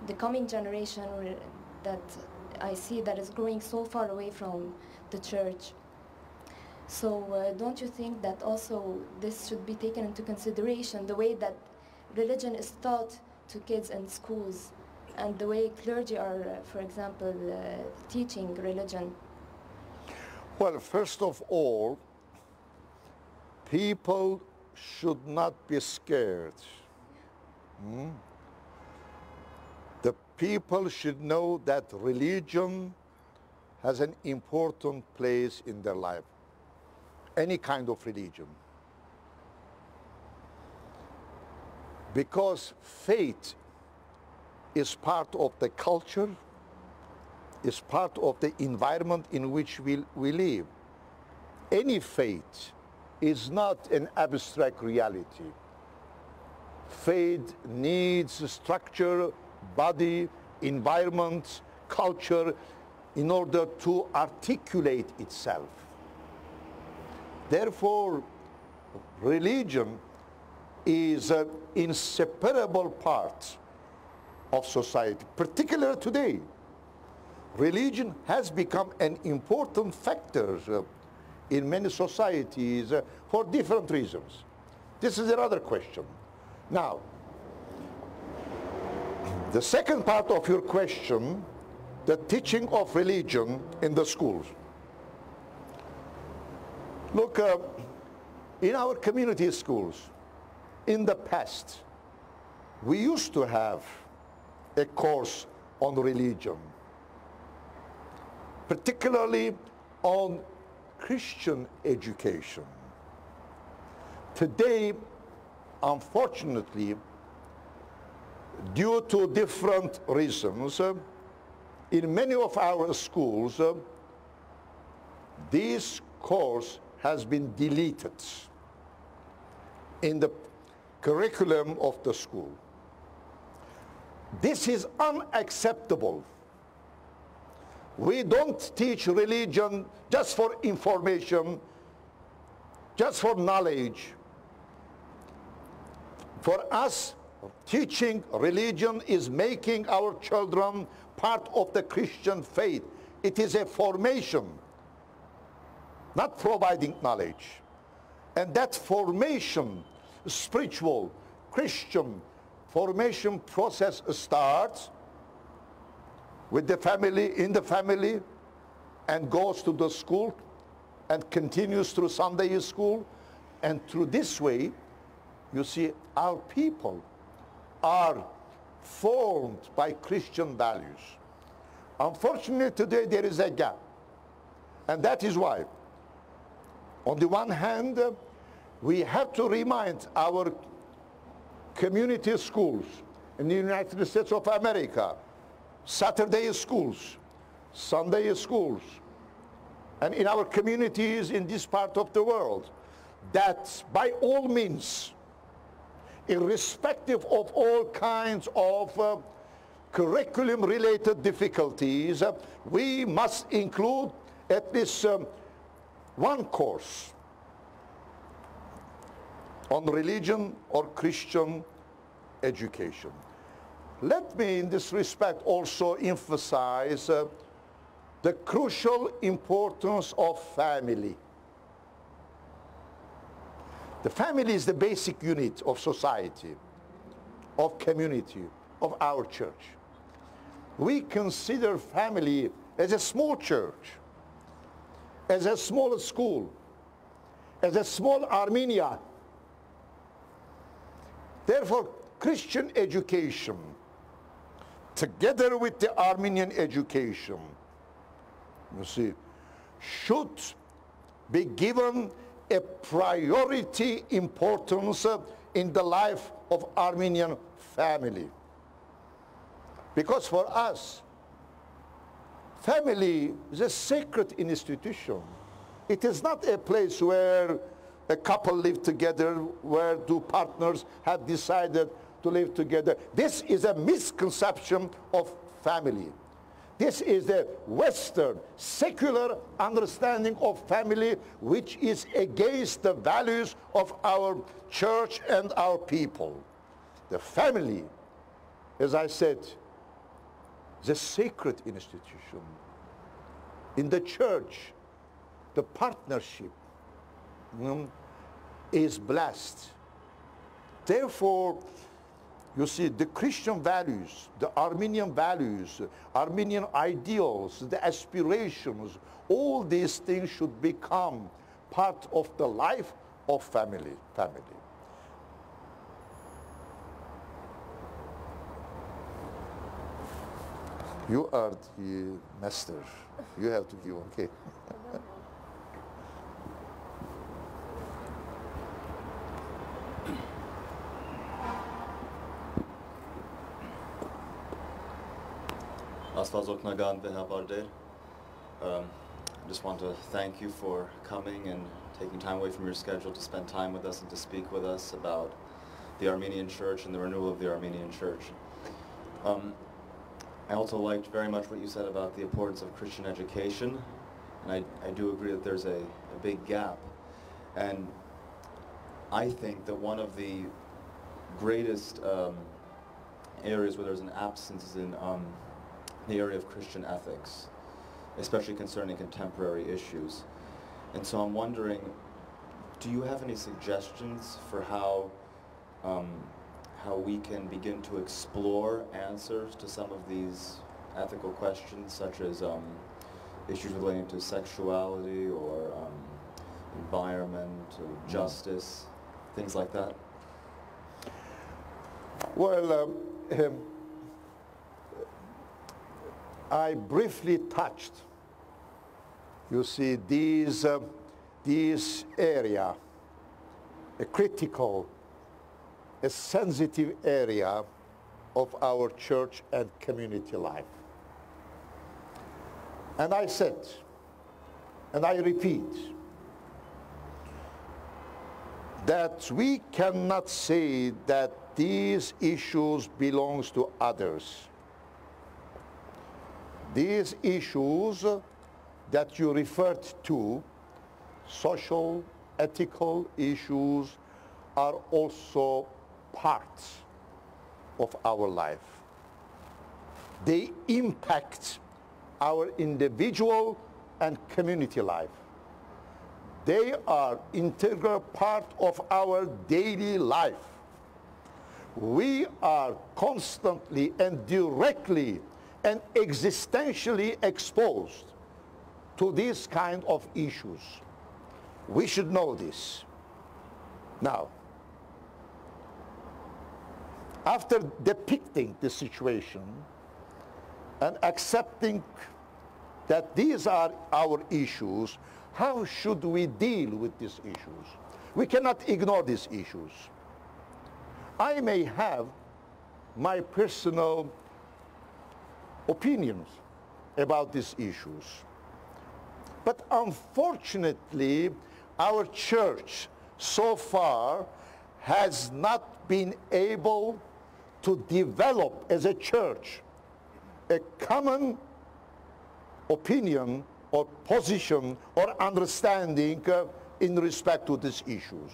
the coming generation that I see that is growing so far away from the church. So don't you think that also this should be taken into consideration, the way that religion is taught to kids in schools? and the way clergy are, for example, teaching religion? Well, first of all, people should not be scared. The people should know that religion has an important place in their life. Any kind of religion. Because faith is part of the culture, is part of the environment in which we live. Any faith is not an abstract reality. Faith needs structure, body, environment, culture in order to articulate itself. Therefore, religion is an inseparable part of society, particularly today. Religion has become an important factor in many societies for different reasons. This is another question. Now, the second part of your question, the teaching of religion in the schools. Look, in our community schools, in the past, we used to have a course on religion, particularly on Christian education. Today, unfortunately, due to different reasons, in many of our schools, this course has been deleted in the curriculum of the school. This is unacceptable. We don't teach religion just for information, just for knowledge. For us, teaching religion is making our children part of the Christian faith. It is a formation, not providing knowledge. And that formation, spiritual, Christian formation process starts with the family, in the family, and goes to the school and continues through Sunday school. And through this way, you see, our people are formed by Christian values. Unfortunately, today there is a gap. And that is why, on the one hand, we have to remind our community schools in the United States of America, Saturday schools, Sunday schools, and in our communities in this part of the world, that by all means, irrespective of all kinds of curriculum-related difficulties, we must include at least one course on religion or Christian education. Let me, in this respect, also emphasize the crucial importance of family. The family is the basic unit of society, of community, of our church. We consider family as a small church, as a small school, as a small Armenia. Therefore, Christian education, together with the Armenian education, you see, should be given a priority importance in the life of Armenian family. Because for us, family is a sacred institution. It is not a place where a couple live together, where two partners have decided to live together. This is a misconception of family. This is the Western, secular understanding of family, which is against the values of our church and our people. The family, as I said, is a sacred institution. In the church, the partnership is blessed. Therefore, You see, the Christian values, the Armenian values, Armenian ideals, the aspirations, all these things should become part of the life of family. You are the master. You have to give, okay? I just want to thank you for coming and taking time away from your schedule to spend time with us and to speak with us about the Armenian Church and the renewal of the Armenian Church. I also liked very much what you said about the importance of Christian education, and I do agree that there's a big gap. And I think that one of the greatest areas where there's an absence is in the area of Christian ethics, especially concerning contemporary issues. And so I'm wondering, do you have any suggestions for how we can begin to explore answers to some of these ethical questions, such as issues relating to sexuality or environment or justice, things like that? Well, I briefly touched, you see, these area, a critical, a sensitive area of our church and community life. And I said, and I repeat, that we cannot say that these issues belong to others. These issues that you referred to, social, ethical issues, are also parts of our life. They impact our individual and community life. They are integral part of our daily life. We are constantly and directly and existentially exposed to these kind of issues. We should know this. Now, after depicting the situation and accepting that these are our issues, how should we deal with these issues? We cannot ignore these issues. I may have my personal opinions about these issues, but unfortunately, our church so far has not been able to develop as a church a common opinion or position or understanding in respect to these issues.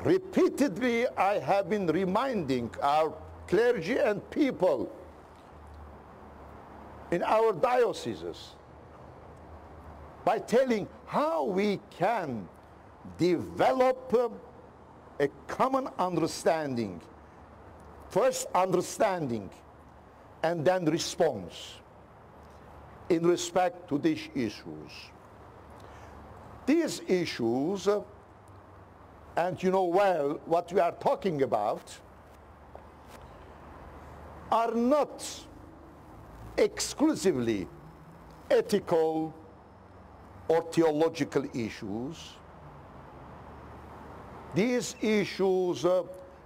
Repeatedly, I have been reminding our clergy and people in our dioceses by telling how we can develop a common understanding. First understanding and then response in respect to these issues. These issues, and you know well what we are talking about, are not exclusively ethical or theological issues. These issues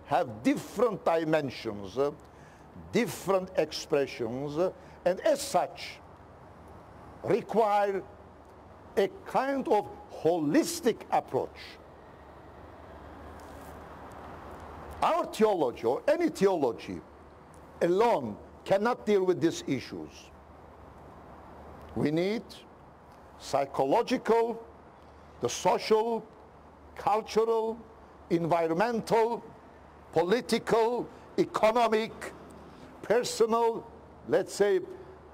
have different dimensions, different expressions, and as such require a kind of holistic approach. Our theology, or any theology, alone cannot deal with these issues. We need psychological, the social, cultural, environmental, political, economic, personal, let's say,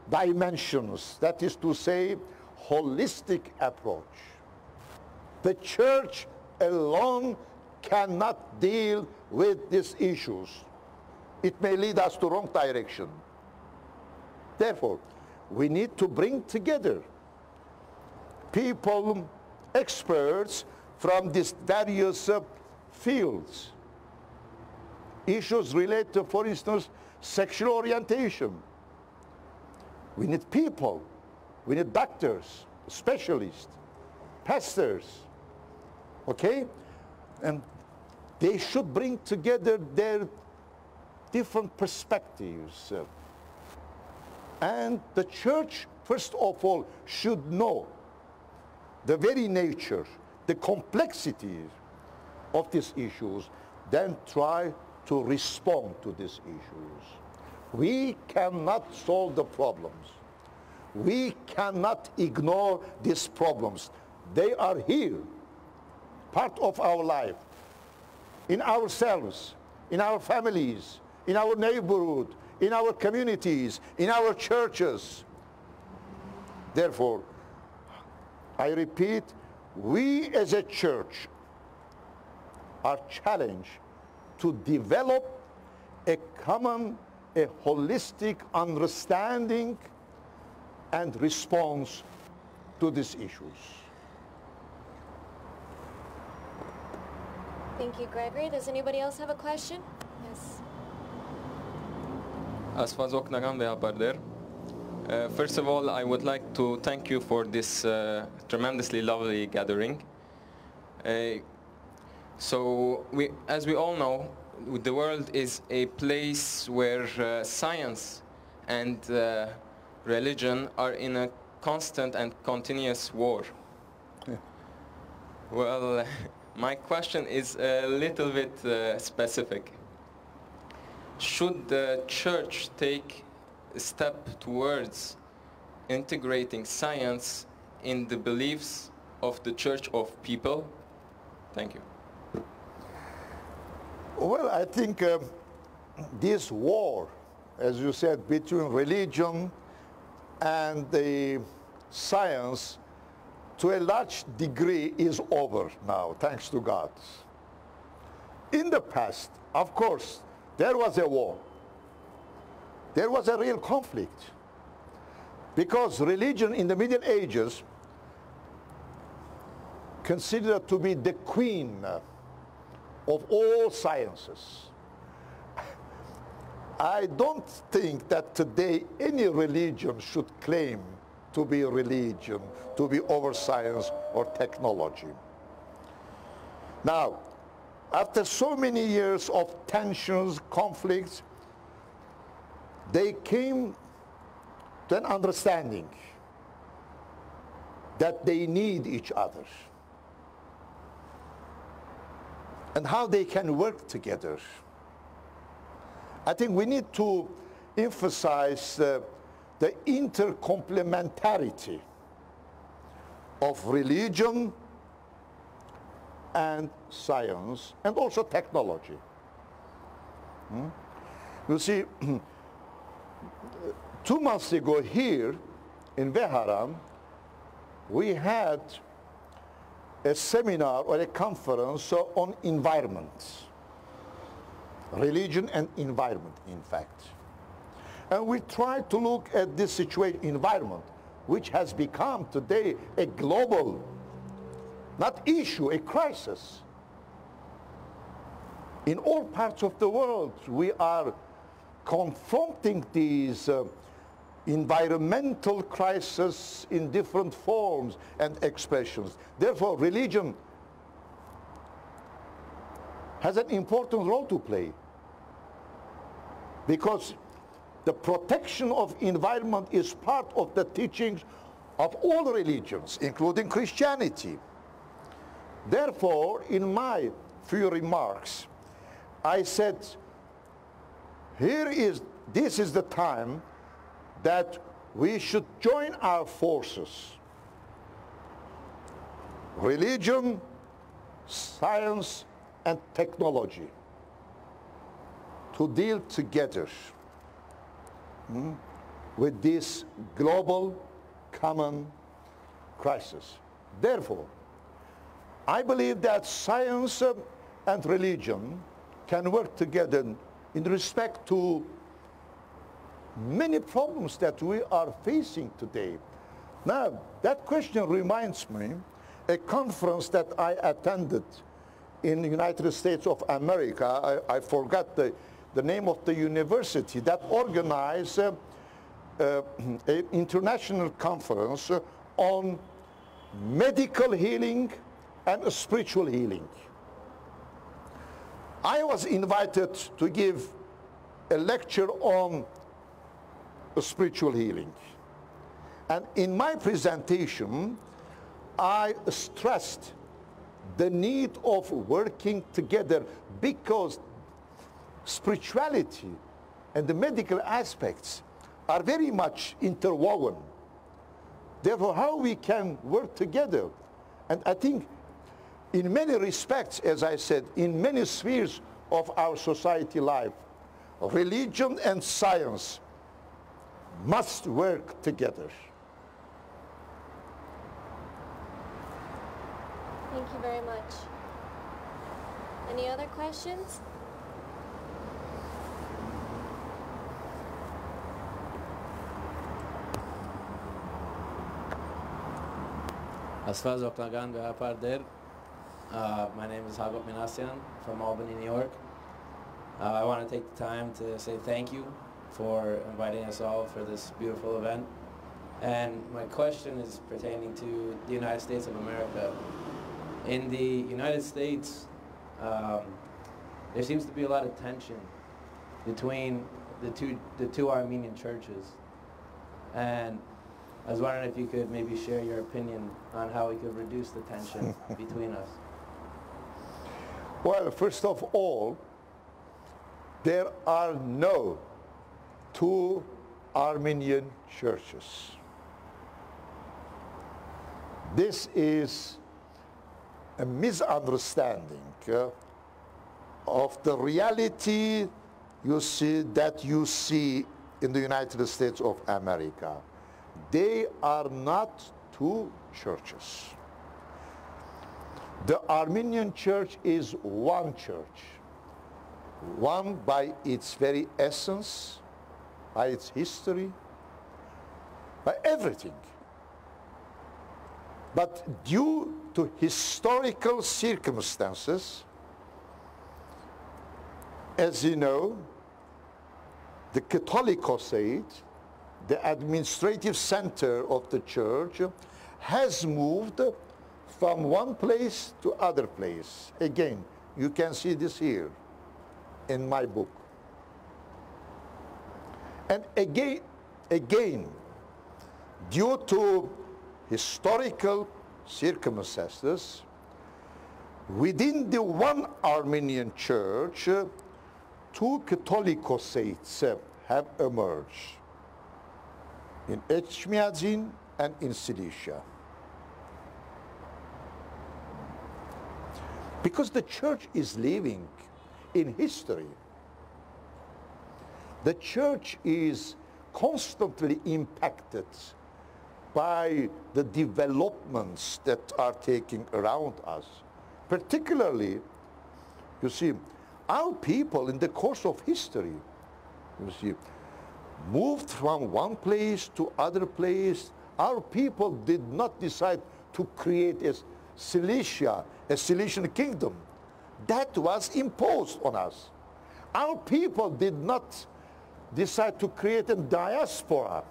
dimensions. That is to say, holistic approach. The church alone cannot deal with these issues, it may lead us to wrong direction. Therefore, we need to bring together people, experts from these various fields. Issues related to, for instance, sexual orientation. We need people. We need doctors, specialists, pastors, okay? And they should bring together their different perspectives. And the church, first of all, should know the very nature, the complexity of these issues, then try to respond to these issues. We cannot solve the problems. We cannot ignore these problems. They are here, part of our life, in ourselves, in our families, in our neighborhood, in our communities, in our churches. Therefore, I repeat, we as a church are challenged to develop a common, a holistic understanding and response to these issues. Thank you, Gregory. Does anybody else have a question? Yes. First of all, I would like to thank you for this tremendously lovely gathering. So, as we all know, the world is a place where science and religion are in a constant and continuous war. Yeah. Well, my question is a little bit specific. Should the church take a step towards integrating science in the beliefs of the church of people? Thank you. Well, I think this war, as you said, between religion and the science, to a large degree is over now, thanks to God. In the past, of course, there was a war. There was a real conflict. Because religion in the Middle Ages considered to be the queen of all sciences. I don't think that today any religion should claim to be a religion, to be over science or technology. Now, after so many years of tensions, conflicts, they came to an understanding that they need each other and how they can work together. I think we need to emphasize the intercomplementarity of religion and science and also technology. You see, 2 months ago here in Veharam, we had a seminar or a conference on environment, religion and environment, in fact. And we tried to look at this situation, environment, which has become today a global, not issue, a crisis. In all parts of the world, we are confronting these environmental crises in different forms and expressions. Therefore, religion has an important role to play, because the protection of environment is part of the teachings of all religions, including Christianity. Therefore, in my few remarks, I said, this is the time that we should join our forces. Religion, science, and technology to deal together with this global common crisis. Therefore, I believe that science and religion can work together in respect to many problems that we are facing today. Now, that question reminds me a conference that I attended in the United States of America. I forgot the name of the university that organized an international conference on medical healing and spiritual healing. I was invited to give a lecture on spiritual healing. And in my presentation, I stressed the need of working together because spirituality and the medical aspects are very much interwoven. Therefore, how we can work together. And I think in many respects, as I said, in many spheres of our society life, religion and science must work together. Thank you very much. Any other questions? My name is Hagop Minasian from Albany, New York. I want to take the time to say thank you for inviting us all for this beautiful event. And my question is pertaining to the United States of America. In the United States, there seems to be a lot of tension between the two Armenian churches. And I was wondering if you could maybe share your opinion on how we could reduce the tension between us. Well, first of all, there are no two Armenian churches. This is a misunderstanding of the reality you see in the United States of America. They are not two churches. The Armenian Church is one church, one by its very essence, by its history, by everything. But due to historical circumstances, as you know, the Catholicosate, the administrative center of the church, has moved from one place to other place. Again, you can see this here in my book. And again, due to historical circumstances, within the one Armenian church, two Catholicosates have emerged in Echmiadzin and in Cilicia. Because the church is living in history. The church is constantly impacted by the developments that are taking around us. Particularly, you see, our people in the course of history, you see, moved from one place to other place. Our people did not decide to create a Cilicia, a Cilician kingdom. That was imposed on us. Our people did not decide to create a diaspora.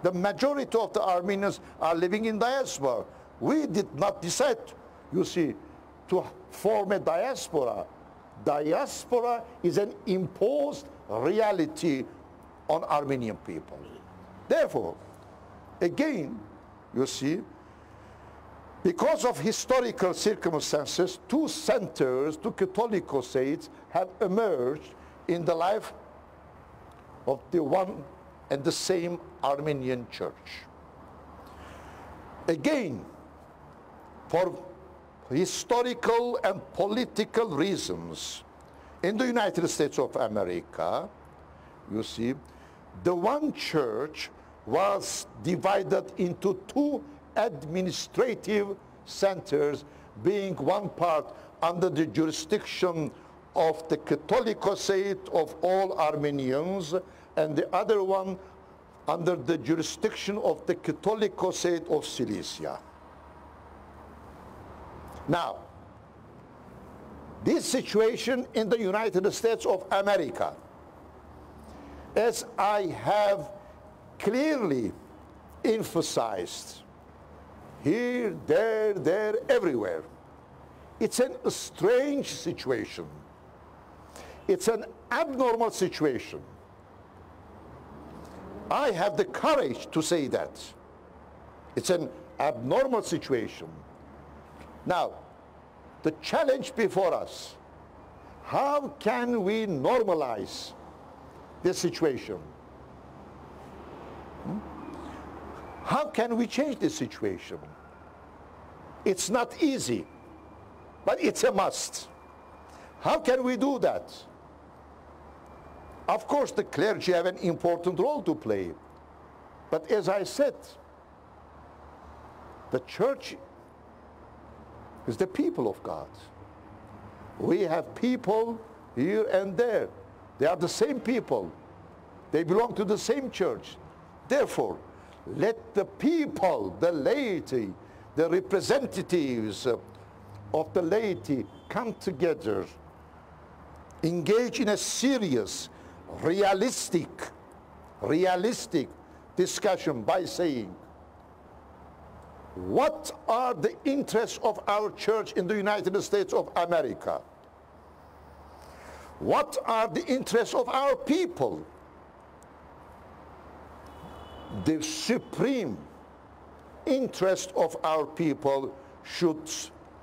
The majority of the Armenians are living in diaspora. We did not decide, you see, to form a diaspora. Diaspora is an imposed reality on Armenian people. Therefore, again, you see, because of historical circumstances, two centers, two Catholicosates have emerged in the life of the one and the same Armenian church. Again, for historical and political reasons, in the United States of America, you see, the one church was divided into two administrative centers, being one part under the jurisdiction of the Catholicosate of all Armenians, and the other one under the jurisdiction of the Catholicosate of Cilicia. Now, this situation in the United States of America, as I have clearly emphasized, here, there, everywhere, it's a strange situation. It's an abnormal situation. I have the courage to say that. It's an abnormal situation. Now, the challenge before us, how can we normalize this situation? How can we change this situation? It's not easy, but it's a must. How can we do that? Of course, the clergy have an important role to play. But as I said, the church is the people of God. We have people here and there. They are the same people. They belong to the same church. Therefore, let the people, the laity, the representatives of the laity come together, engage in a serious, realistic discussion by saying, what are the interests of our church in the United States of America? What are the interests of our people? The supreme interest of our people should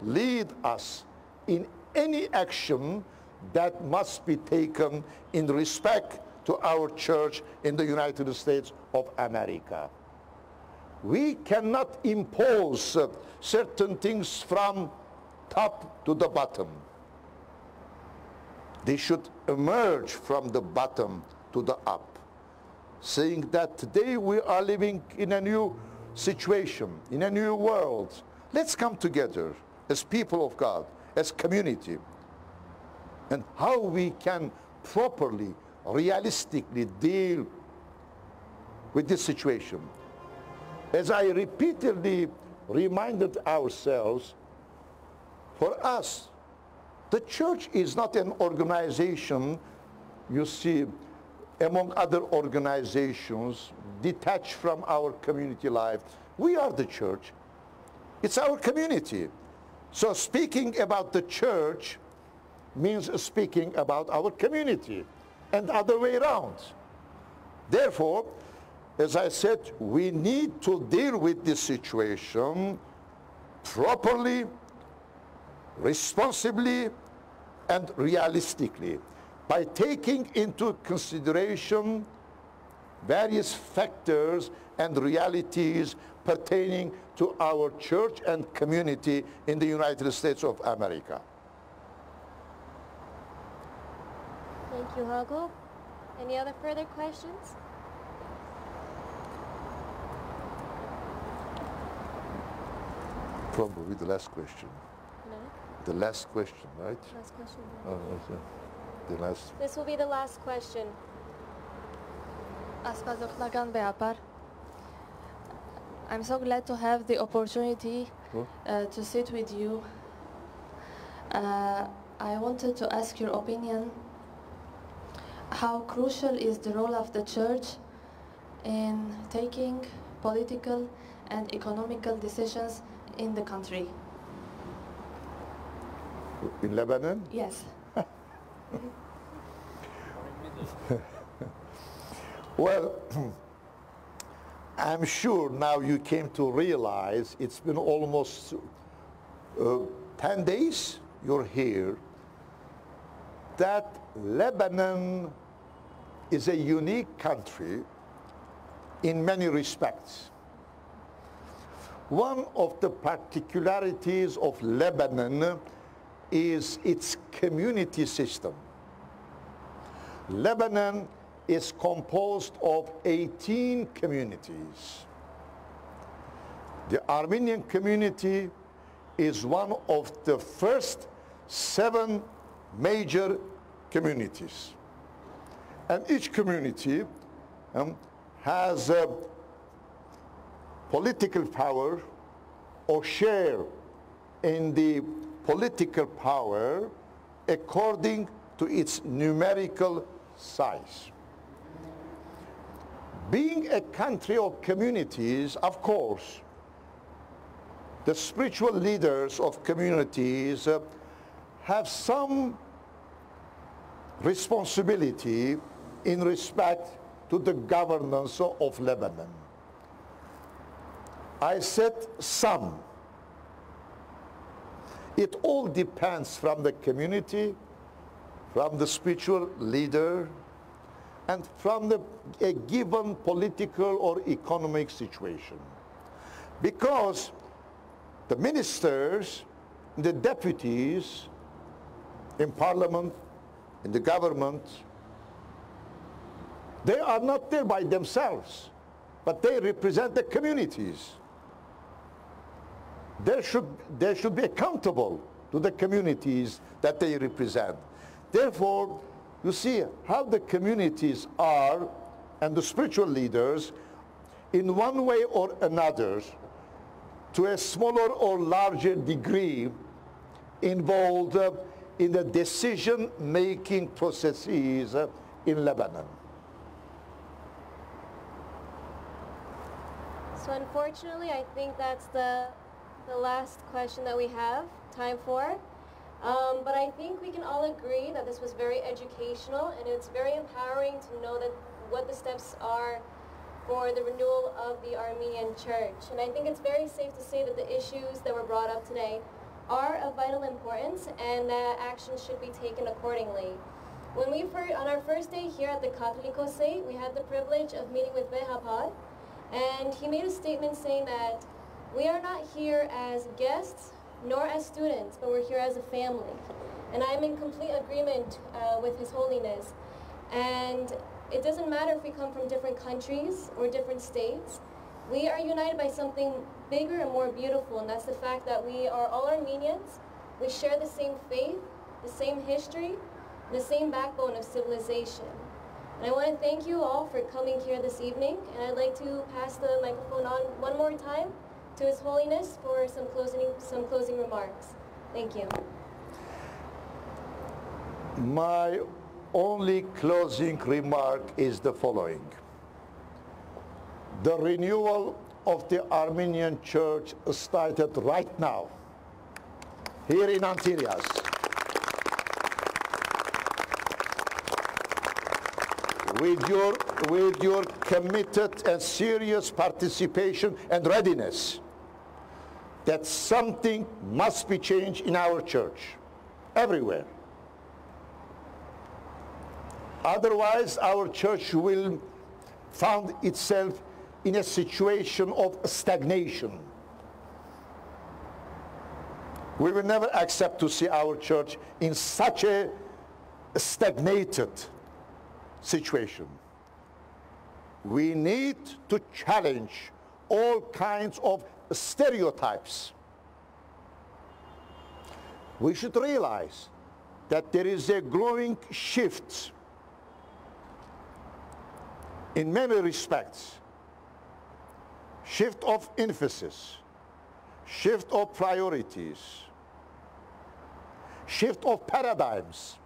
lead us in any action that must be taken in respect to our church in the United States of America. We cannot impose certain things from top to the bottom. They should emerge from the bottom to the up, saying that today we are living in a new situation, in a new world. Let's come together as people of God, as community, and how we can properly, realistically deal with this situation. As I repeatedly reminded ourselves, for us, the church is not an organization, you see, among other organizations, detached from our community life. We are the church. It's our community. So speaking about the church means speaking about our community, and the other way around. Therefore, as I said, we need to deal with this situation properly, responsibly, and realistically, by taking into consideration various factors and realities pertaining to our church and community in the United States of America. Thank you, Hago. Any other further questions? Probably the last question. No? The last question, right? Last question. Oh, okay. The last. This will be the last question. I'm so glad to have the opportunity to sit with you. I wanted to ask your opinion. How crucial is the role of the church in taking political and economical decisions in the country? In Lebanon? Yes. Well, I'm sure now you came to realize it's been almost 10 days you're here, that Lebanon is a unique country in many respects. One of the particularities of Lebanon is its community system. Lebanon is composed of 18 communities. The Armenian community is one of the first 7 major communities. And each community has political power or share in the political power according to its numerical size. Being a country of communities, of course, the spiritual leaders of communities have some responsibility in respect to the governance of Lebanon. I said some. It all depends from the community, from the spiritual leader, and from a given political or economic situation. Because the ministers, the deputies in parliament, in the government, they are not there by themselves, but they represent the communities. They should be accountable to the communities that they represent. Therefore, you see how the communities are, and the spiritual leaders, in one way or another, to a smaller or larger degree, involved in the decision-making processes in Lebanon. So unfortunately, I think that's the last question that we have time for. But I think we can all agree that this was very educational, and it's very empowering to know that what the steps are for the renewal of the Armenian Church. And I think it's very safe to say that the issues that were brought up today are of vital importance and that action should be taken accordingly. When on our first day here at the Catholico State, we had the privilege of meeting with Vehapad, and he made a statement saying that we are not here as guests nor as students, but we're here as a family. And I'm in complete agreement with His Holiness. And it doesn't matter if we come from different countries or different states. We are united by something bigger and more beautiful, and that's the fact that we are all Armenians. We share the same faith, the same history, the same backbone of civilization. And I want to thank you all for coming here this evening, and I'd like to pass the microphone on one more time to His Holiness for some closing remarks. Thank you. My only closing remark is the following. The renewal of the Armenian Church started right now, here in Antilles. With your committed and serious participation and readiness, that something must be changed in our church, everywhere. Otherwise, our church will find itself in a situation of stagnation. We will never accept to see our church in such a stagnated situation. We need to challenge all kinds of stereotypes. We should realize that there is a growing shift in many respects. Shift of emphasis, shift of priorities, shift of paradigms.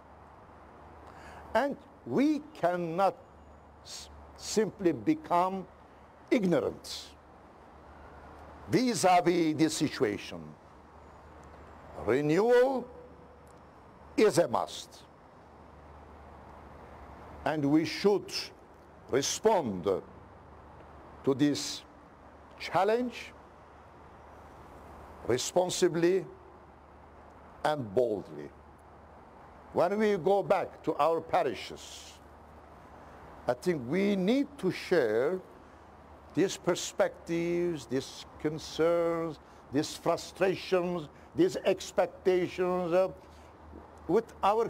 And we cannot simply become ignorant vis-a-vis this situation. Renewal is a must. And we should respond to this challenge responsibly and boldly. When we go back to our parishes, I think we need to share these perspectives, these concerns, these frustrations, these expectations with our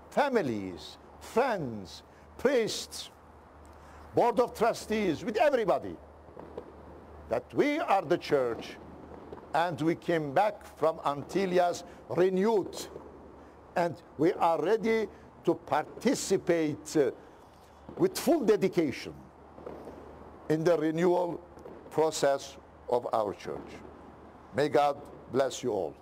families, friends, priests, board of trustees, with everybody. That we are the church, and we came back from Antilles renewed, And we are ready to participate with full dedication in the renewal process of our church. May God bless you all.